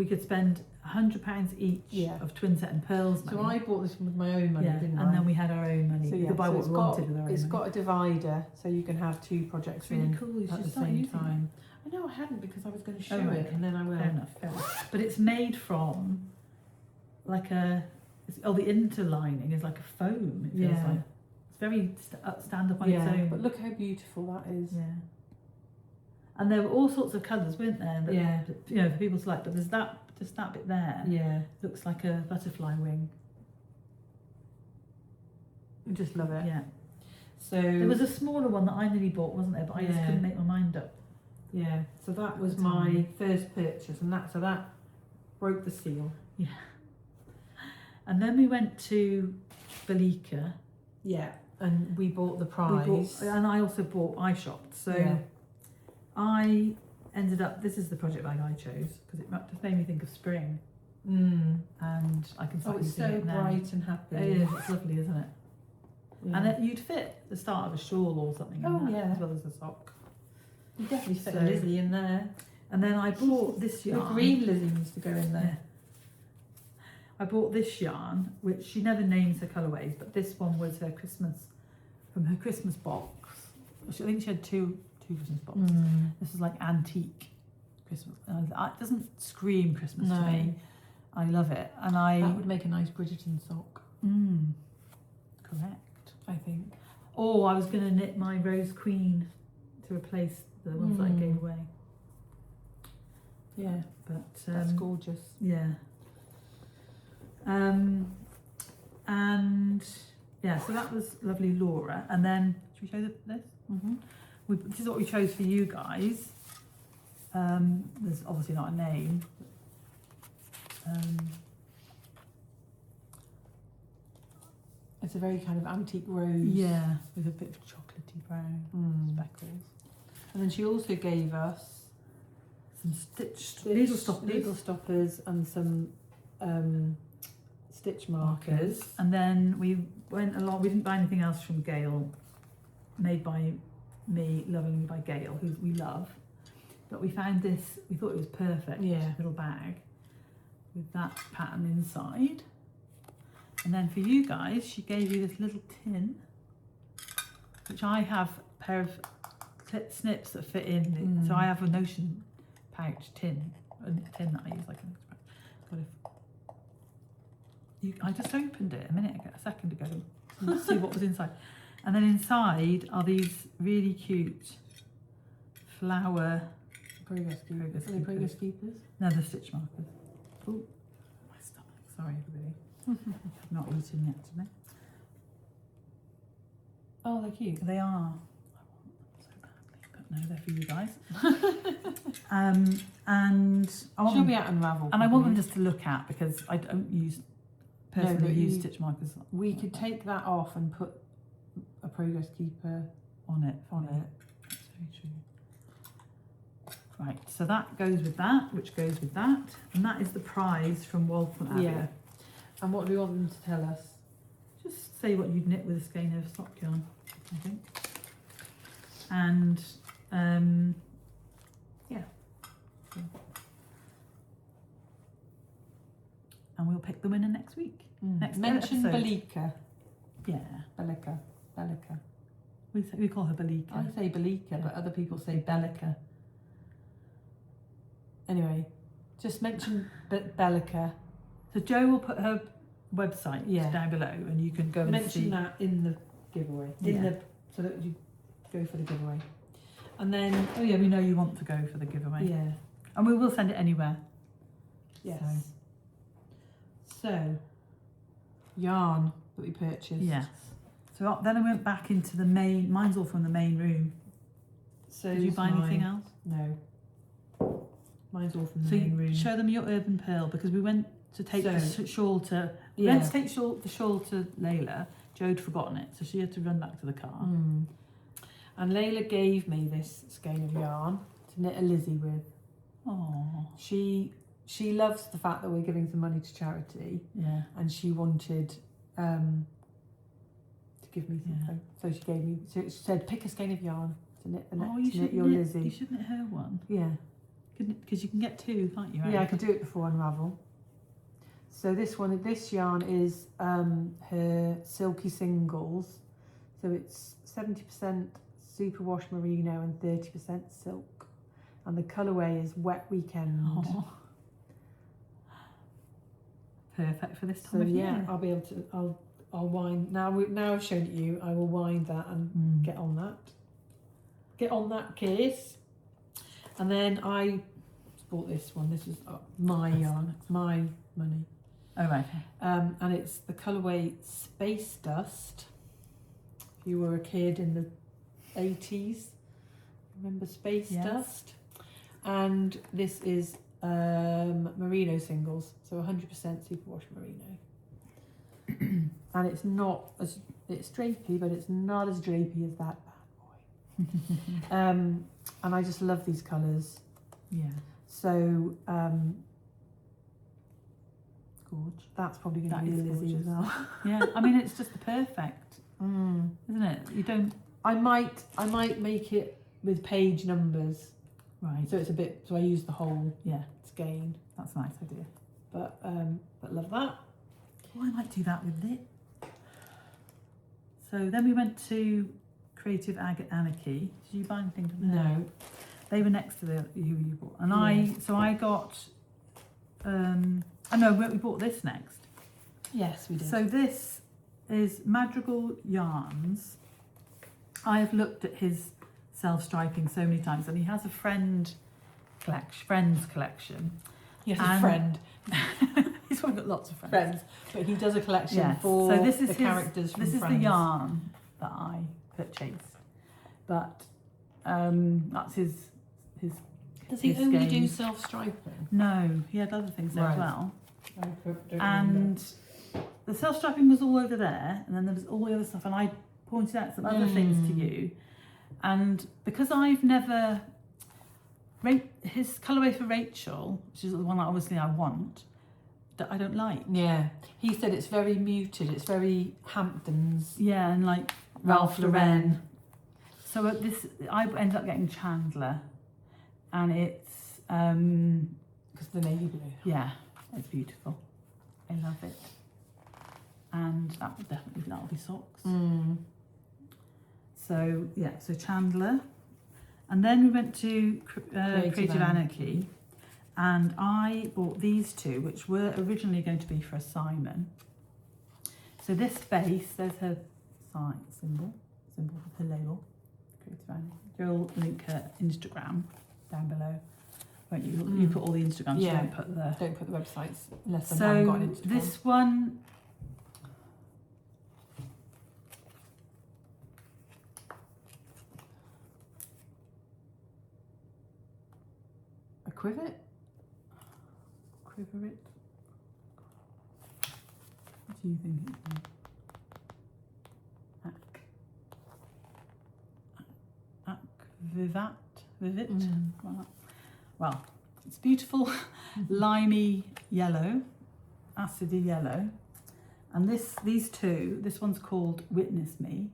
could spend £100 each of Twinset and Purl's money. So I bought this with my own money, didn't I? And then we had our own money. So We could buy what we wanted with our own It's money. got a divider, so you can have 2 projects It's really in cool. You at should the start same using time. I know I hadn't because I was going to show right, it, and then I will. Fair enough. But it's made from like the interlining is like a foam. It feels like. It's very stand up on its own. But look how beautiful that is. Yeah. And there were all sorts of colours, weren't there? That, Yeah. You know, for people to like, but there's just that bit there. Yeah. Looks like a butterfly wing. I just love it. Yeah. So There was a smaller one that I nearly bought, wasn't there? But I just couldn't make my mind up. yeah. So that was my first purchase, and that broke the seal. Yeah. And then we went to Bellica. Yeah. And we bought the prize. And I also bought iShopped. So I ended up, this is the project bag I chose because it just made me think of spring. And I can start it's using so it now. bright and happy. It is, it's lovely, isn't it? Yeah. And you'd fit the start of a shawl or something in that, as well as a sock. You definitely fit So- a Lizzie in there. And then I bought this The yarn. green Lizzie needs to go in there. I bought this yarn, which she never names her colourways, but this one was her from her Christmas box. I think she had two Christmas boxes. This is like antique Christmas. It doesn't scream Christmas to me. I love it. And That would make a nice Bridgerton sock. Correct. I think. Oh, I was going to knit my Rose Queen to replace the ones that I gave away. Yeah, But that's gorgeous. yeah. And yeah, so that was lovely, Laura. And then should we show this? This is what we chose for you guys. There's obviously not a name. It's a very kind of antique rose. Yeah, with a bit of chocolatey brown speckles. And then she also gave us Some needle stoppers and some stitch markers. And then we went along, we didn't buy anything else from Gail, made by me, lovingly by Gail, who we love. But we found this, we thought it was perfect, little bag with that pattern inside. And then for you guys, she gave you this little tin, which I have a pair of snips that fit in. So I have a Notion pouch tin, a tin that I use like an express. I just opened it a second ago to see what was inside. And then inside are these really cute flower Progress keepers. Are they progress keepers? No, they're stitch markers. Oh, my stomach. Sorry, everybody. I've not eaten yet today. Oh, they're cute. They are. I want them so badly, but no, they're for you guys. And I want She'll them, be at Unravel. and I want them just to look at because I don't personally use stitch markers. We could take that off and put a progress keeper on it. on it. That's very true. Right, so that goes with that, which goes with that, and that is the prize from Waltham Abbey. Yeah. And what do we want them to tell us? Just say what you'd knit with a skein of sock yarn, I think. And yeah. And we'll pick the winner next week. Next Mention episode. Bellica. Yeah. Bellica. We call her Bellica. I say Bellica, but other people say Bellica. Anyway, just mention Bellica. So Jo will put her website down below, and you can go and mention that in the giveaway. So that you go for the giveaway. And then we know you want to go for the giveaway. Yeah. And we will send it anywhere. Yes. So yarn that we purchased. Yes. So then I went back into the main. Mine's all from the main room. So did you buy anything else? No. Mine's all from the main room. Show them your Urban Purl, because we went to take the shawl to. We went to take the shawl to Layla. Jo had forgotten it, so she had to run back to the car. And Layla gave me this skein of yarn to knit a Lizzie with. Oh. She loves the fact that we're giving some money to charity. Yeah. And she wanted to give me something. So she gave me. So she said, pick a skein of yarn to knit, knit your Lizzie. You should knit her one. Yeah. Because you can get two, can't you? Yeah, I could do it before Unravel. So this yarn is her Silky Singles. So it's 70% superwash merino and 30% silk. And the colourway is Wet Weekend. Oh. Perfect for this time of year. I'll be able to. I'll wind now. I've shown it you. I will wind that and get on that. Get on that case. And then I bought this one. This is my yarn. It's my money. Oh right. And it's the colourway Space Dust. If you were a kid in the 80s, remember Space Dust? And this is merino singles, so 100% superwash merino. And it's drapey, but it's not as drapey as that bad boy. And I just love these colours. Yeah. So gorge. That's probably going to be a Lizzie as well. Yeah, I mean it's just the perfect, isn't it? You don't. I might make it with page numbers. Right. So it's a bit. So I use the whole skein. That's a nice idea. But love that. Oh, I might do that with it. So then we went to Creative Anarchy. Did you buy anything from there? No. They were next to who you bought, and I got. I know we bought this next. Yes, we did. So this is Madrigal Yarns. I have looked at his self-striping so many times, and he has a friends collection. Yes, a friend. He's probably got lots of friends. But he does a collection for the characters from Friends. This is the yarn that I purchased. But that's his Does he only do self-striping? No, he had other things there as well. And the self-striping was all over there, and then there was all the other stuff, and I pointed out some other things to you. And because I've never... his colourway for Rachel, which is the one that obviously I want, that I don't like. Yeah. He said it's very muted, it's very Hamptons. Yeah, and like Ralph Lauren. So I ended up getting Chandler, and it's... because the navy blue. Yeah, it's beautiful. I love it. And that'll be socks. So yeah, so Chandler. And then we went to Creative Anarchy, and I bought these two, which were originally going to be for a Simon. So this base, there's her symbol of her label, Creative Anarchy. You'll link her Instagram down below, won't you? You put all the Instagrams, you don't put the websites unless I haven't got an Instagram. This one, Quiver it. What do you think it's Vivat? Well, it's beautiful limey yellow, acidy yellow, and these two. This one's called Witness Me,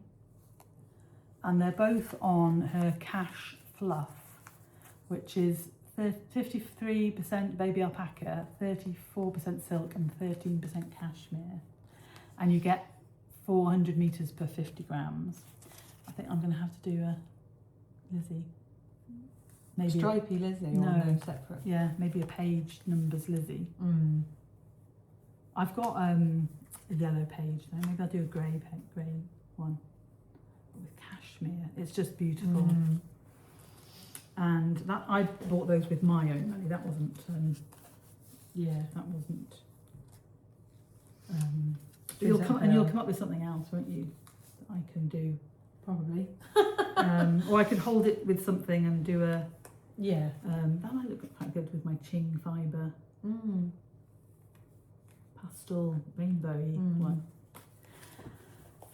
and they're both on her Cash Fluff, which is 53% baby alpaca, 34% silk, and 13% cashmere, and you get 400 meters per 50 grams. I think I'm going to have to do a Lizzie. Maybe Stripy Lizzie, or no separate? Yeah, maybe a page numbers Lizzie. I've got a yellow page though. Maybe I'll do a grey one with cashmere. It's just beautiful. And that I bought those with my own money. That wasn't. That wasn't. You'll come up with something else, won't you? That I can do. Probably. Or I could hold it with something and do a. Yeah. That might look quite good with my Ching fibre. Pastel rainbowy one.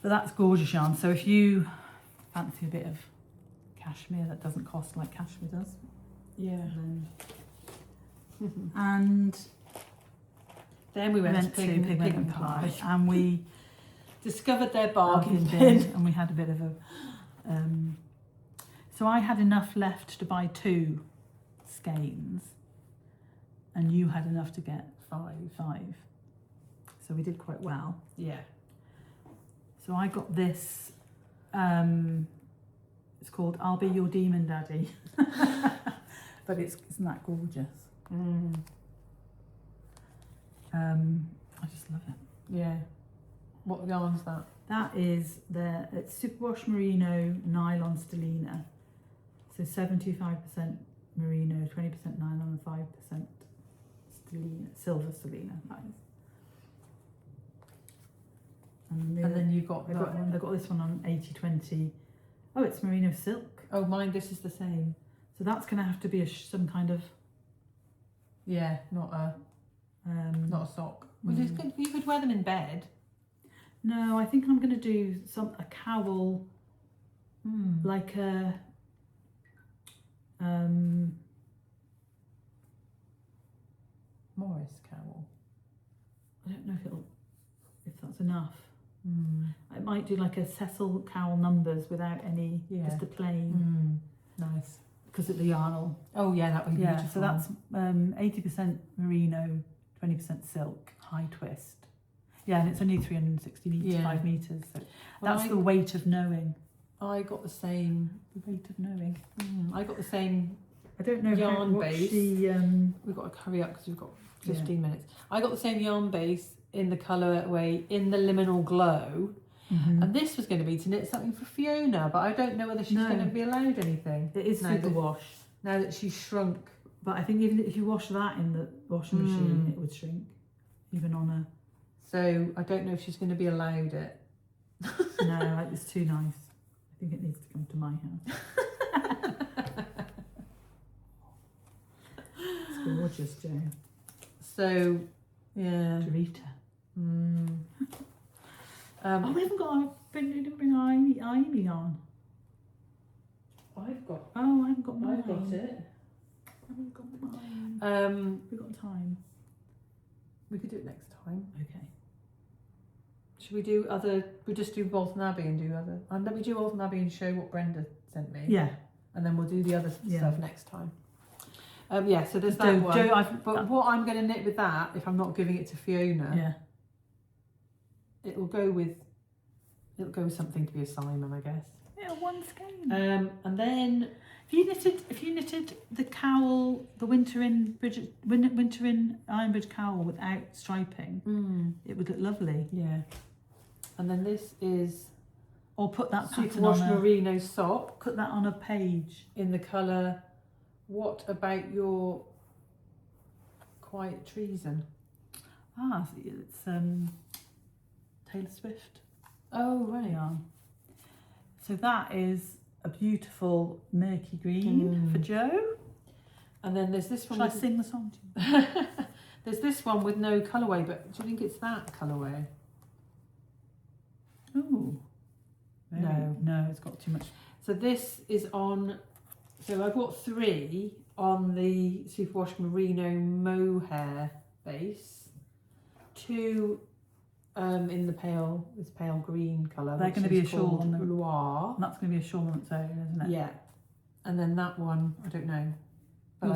But that's gorgeous yarn. So if you fancy a bit of cashmere that doesn't cost like cashmere does. Yeah. And then we went to Pigment and Pie. And we discovered their bargain bin. And we had a bit of a... so I had enough left to buy 2 skeins. And you had enough to get 5. So we did quite well. Yeah. So I got this... it's called I'll Be Your Demon Daddy. But isn't that gorgeous? I just love it. Yeah. What yarn's that? That is it's superwash merino nylon stellina. So 75% merino, 20% nylon, and 5% stellina, silver stellina. That is. And then you got that one. I got this one on 80/20. Oh, it's merino silk. Oh, mine. This is the same. So that's going to have to be some kind of. Yeah, not a sock. Well, you could wear them in bed. No, I think I'm going to do a cowl, like a Morris cowl. I don't know if that's enough. I might do like a Cecil cowl numbers without any, just a plain. Nice. Because of the yarn. Oh yeah, that would be beautiful. So that's 80% merino, 20% silk, high twist. Yeah, and it's only 360 metres, 5 metres. So that's the weight of knowing. I got the same. The weight of knowing. I got the same. I don't know yarn base. We've got to hurry up because we've got 15 minutes. I got the same yarn base in the colourway in the liminal glow. And this was going to be to knit something for Fiona, but I don't know whether she's going to be allowed anything. It is super wash. Now that she's shrunk. But I think even if you wash that in the washing machine, it would shrink. Even on a... So I don't know if she's going to be allowed it. No, it's too nice. I think it needs to come to my house. It's gorgeous, Jo. So, yeah. Dorita. Oh, we haven't got didn't bring our Amy yarn. I've got. Oh, I haven't got mine. I've got it. I haven't got mine. We've got time. We could do it next time. Okay. Should we do other? We just do Waltham Abbey and do other. And let me do Waltham Abbey and show what Brenda sent me. Yeah. And then we'll do the other stuff next time. So there's that one. But what I'm going to knit with that, if I'm not giving it to Fiona, it'll go with something to be a Simon, I guess. Yeah, one skein. And then if you knitted the cowl, the winter in Ironbridge cowl without striping, it would look lovely. Yeah. And then this is, or put that pattern superwash on merino sock. Put that on a page in the colour. What about your Quiet Treason? It's Taylor Swift. Oh right. Yarn. So that is a beautiful murky green for Jo. And then there's this one. Shall I sing the song to you? There's this one with no colourway, but do you think it's that colourway? Oh. No, it's got too much. So this is on. So I bought 3 on the superwash merino mohair base, 2 in the pale green colour. They're going to be a shawl on the Loire. That's going to be a shawl on its own, isn't it? Yeah. And then that one, I don't know. But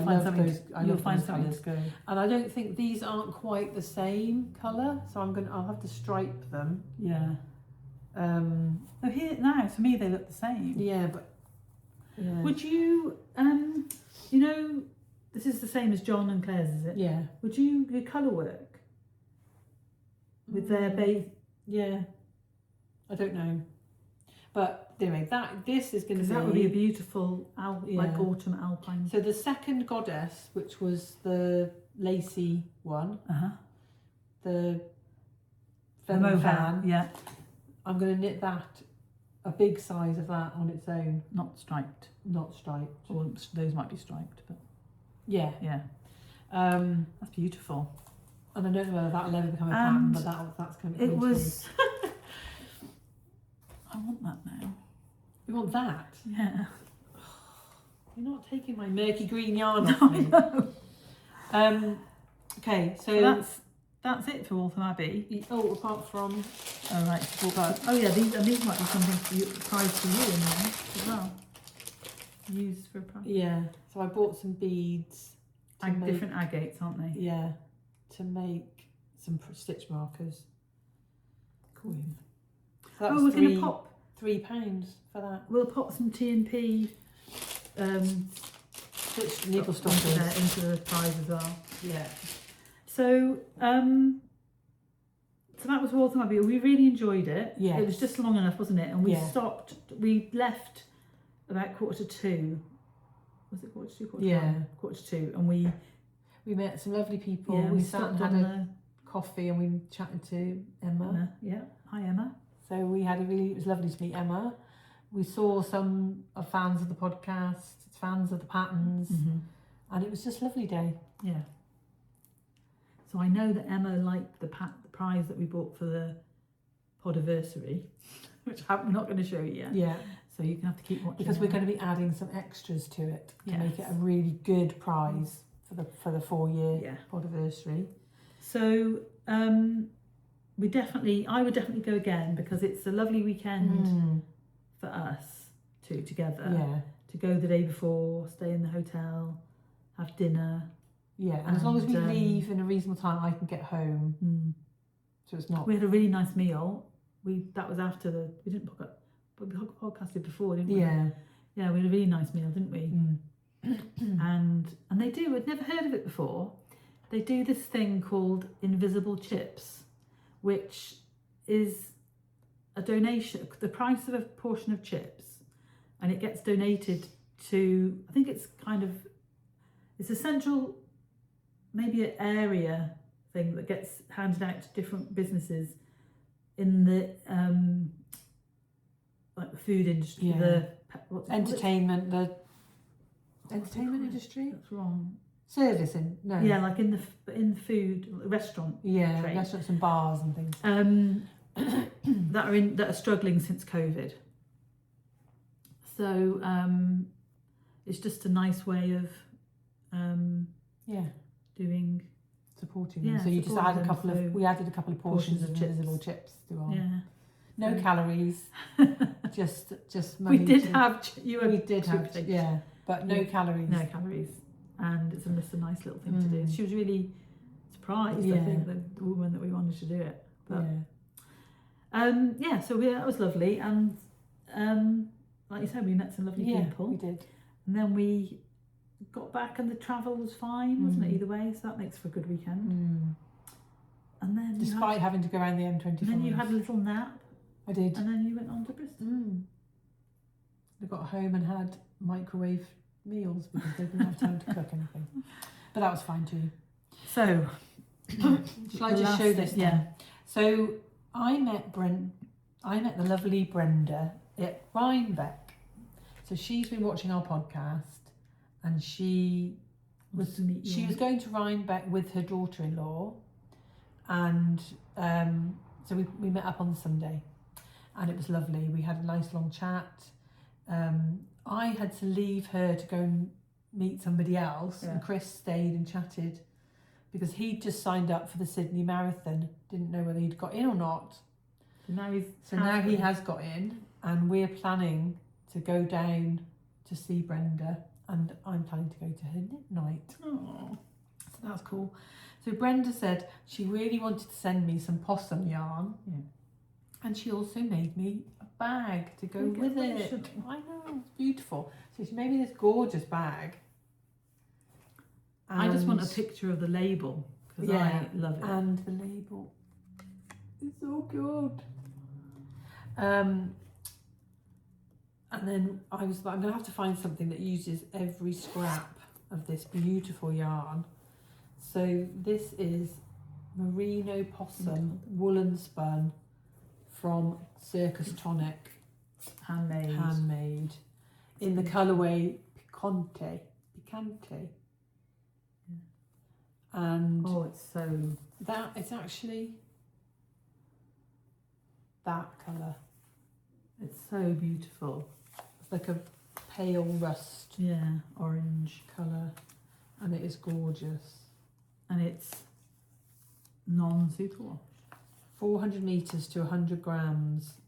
You'll find something to go. And I don't think these aren't quite the same colour, so I'll have to stripe them. Yeah. Oh, here now, to me they look the same. Yeah, but yeah. Would you, you know, this is the same as John and Claire's, is it? Yeah. Would you do colour work with their base? Yeah. I don't know. But anyway, this is going to be... that would be a beautiful, like autumn alpine. So the second goddess, which was the lacy one, the mohair, yeah. I'm going to knit that, a big size of that on its own. Not striped. Not striped. Or those might be striped, but... Yeah. Yeah. That's beautiful. And I don't know whether that'll ever become a pattern, but that's going to be... It was... I want that now. You want that? Yeah. You're not taking my murky green yarn off me. No. Okay, so that's it for Waltham Abbey. Oh, apart from... Oh, right. Oh, yeah, these might be something for you, prize for you in there as well. Used for a prize. Yeah, so I bought some beads. Different agates, aren't they? Yeah, to make some stitch markers. Cool. So we're going to pop £3 for that. We'll pop some T&P stitch needle stoppers into the prize as well. Yeah. So so that was Waltham Abbey. We really enjoyed it. Yeah. It was just long enough, wasn't it? And we stopped. We left about 1:45. Was it 1:45? Yeah. 1:45, and we met some lovely people. Yeah, we sat and had a the coffee and we chatted to Emma. Yeah. Hi, Emma. So it was lovely to meet Emma. We saw some fans of the podcast, fans of the patterns, and it was just a lovely day. Yeah. So I know that Emma liked the prize that we bought for the podiversary, which we're not going to show you yet. Yeah. So you're going to have to keep watching. Because we're going to be adding some extras to it to make it a really good prize for the 4-year podiversary. So I would definitely go again because it's a lovely weekend for us two together. Yeah. To go the day before, stay in the hotel, have dinner. Yeah, and as long as we leave in a reasonable time, I can get home. So it's not. We had a really nice meal. That was after we didn't but we podcasted before, didn't we? Yeah. Yeah, we had a really nice meal, didn't we? and I'd never heard of it before. They do this thing called invisible chips, which is a donation, the price of a portion of chips, and it gets donated to, I think it's a central, maybe an area thing that gets handed out to different businesses in the like the food industry, entertainment industry. That's wrong. Servicing, no. Yeah, like in the food restaurant. Yeah, trade. Restaurants and bars and things. that are struggling since COVID. So it's just a nice way of supporting them. So you just add we added a couple of portions of invisible chips to our. Yeah. No calories. just money. We did have but no calories. No calories. And it's just a nice little thing to do. She was really surprised, I think, the woman that we wanted to do it. But so that was lovely, and like you said, we met some lovely people. We did. And then we got back and the travel was fine, wasn't it, either way, so that makes for a good weekend. And then despite having to go around the M25. And then you had a little nap. I did. And then you went on to Bristol. We got home and had microwave meals because they didn't have time to cook anything. But that was fine too. So shall I just show this? Yeah. So I met the lovely Brenda at Rhinebeck. So she's been watching our podcast, and she was going to Rhinebeck with her daughter-in-law, and so we met up on Sunday, and it was lovely. We had a nice long chat. I had to leave her to go and meet somebody else, and Chris stayed and chatted because he'd just signed up for the Sydney Marathon, didn't know whether he'd got in or not. So now he has got in, and we're planning to go down to see Brenda, and I'm planning to go to her knit night. Oh, so that's cool. So Brenda said she really wanted to send me some possum yarn, And she also made me a bag to go with it. I know, it's beautiful. So she made me this gorgeous bag. I just want a picture of the label because I love it. And the label is so good. And then I was like, I'm going to have to find something that uses every scrap of this beautiful yarn. So this is merino possum woolen spun from Circus Tonic. Handmade. In the colourway Picante. And it's so... it's actually that colour. It's so beautiful. It's like a pale rust orange colour, and it is gorgeous. And it's non-superwash. 400 metres to 100 grams.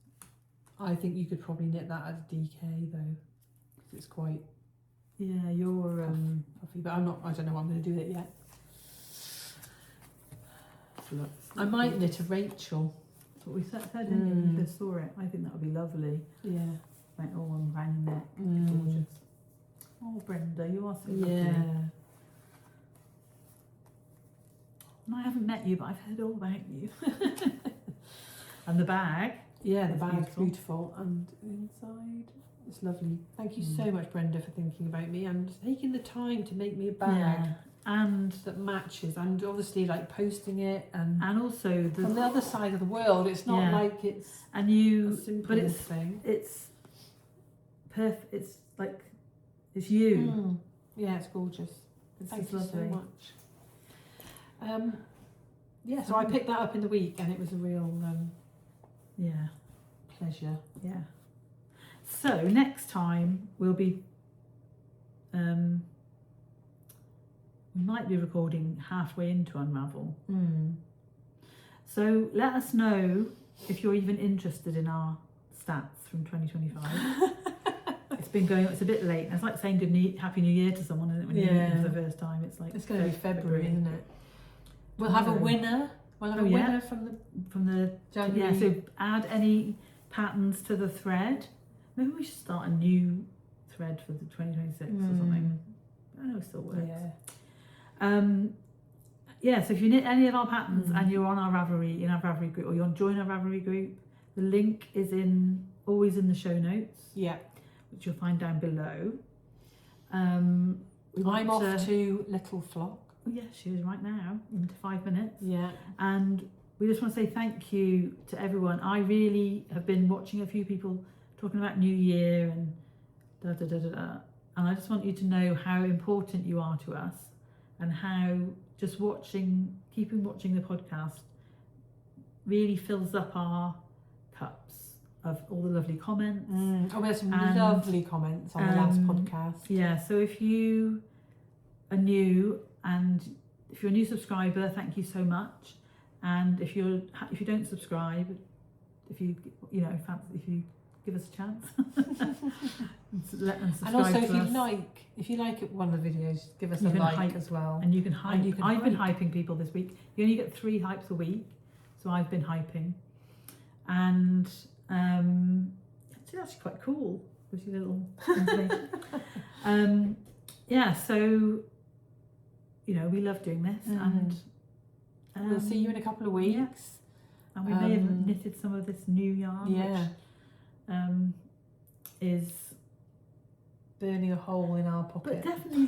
I think you could probably knit that at a DK though, because it's quite you're puffy. But I don't know what I'm going to do with it yet. Look, I might knit a Rachel. That's what we said, didn't we? We just saw it. I think that would be lovely. Yeah. Like all around your neck. Gorgeous. Oh, Brenda, you are so lovely. Yeah. And I haven't met you, but I've heard all about you. And the bag. Yeah, the bag's beautiful. And inside, it's lovely. Thank you so much, Brenda, for thinking about me and taking the time to make me a bag. And that matches, and obviously like posting it, and also from the other side of the world. It's not like it's a simple thing. It's perfect. It's like it's you. Yeah, it's gorgeous. Thank you so much. So I picked that up in the week, and it was a real pleasure. Yeah. So next time we'll be we might be recording halfway into Unravel. So let us know if you're even interested in our stats from 2025. It's a bit late. It's like saying Happy New Year to someone, isn't it? When you meet them for the first time, it's like it's going to be February, isn't it? We'll have a winner. We'll have a winner from the January. Yeah. So add any patterns to the thread. Maybe we should start a new thread for the 2026 or something. I know it still works. So if you knit any of our patterns and you're on our Ravelry group, or you want to join our Ravelry group, the link is always in the show notes. Yeah. Which you'll find down below. I'm off to Little Flock. Oh yes, she is right now, into 5 minutes. Yeah. And we just want to say thank you to everyone. I really have been watching a few people talking about New Year and and I just want you to know how important you are to us, and how just keeping watching the podcast really fills up our cups of all the lovely comments. We had some lovely comments on the last podcast. Yeah, so if you are new, and if you're a new subscriber, thank you so much. And if you don't subscribe, if you give us a chance, let them subscribe. And also, to if you like one of the videos, give us a like as well. And you can hype. I've been hyping people this week. You only get 3 hypes a week, so I've been hyping, and it's actually quite cool. With your little information. So we love doing this, and we'll see you in a couple of weeks. Yeah. And we may have knitted some of this new yarn, which is burning a hole in our pocket. But definitely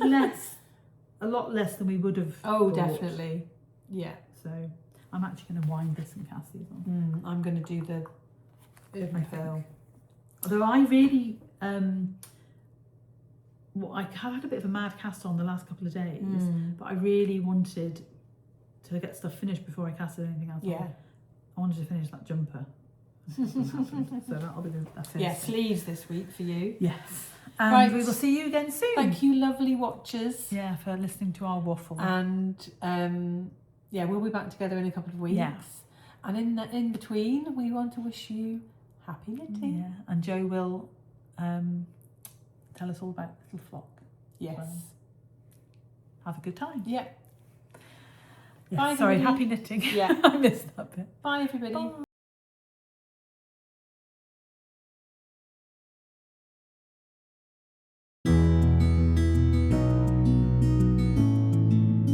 a lot less than we would have. Oh, thought. definitely. Yeah. So I'm actually going to wind this and cast these on. I'm going to do the Urban Purl. Although I really, I have had a bit of a mad cast on the last couple of days, but I really wanted to get stuff finished before I casted anything else on. I wanted to finish that jumper. So that'll be that's it. Yeah, sleeves this week for you. Yes. And we will see you again soon. Thank you, lovely watchers. Yeah, for listening to our waffle. And we'll be back together in a couple of weeks. Yes. And in between, we want to wish you happy knitting. Yeah, and Jo will tell us all about Little Flock. Yes. Have a good time. Yeah. Yes, Bye, sorry, everybody. happy knitting. Yeah. I missed that bit. Bye, everybody. Bye.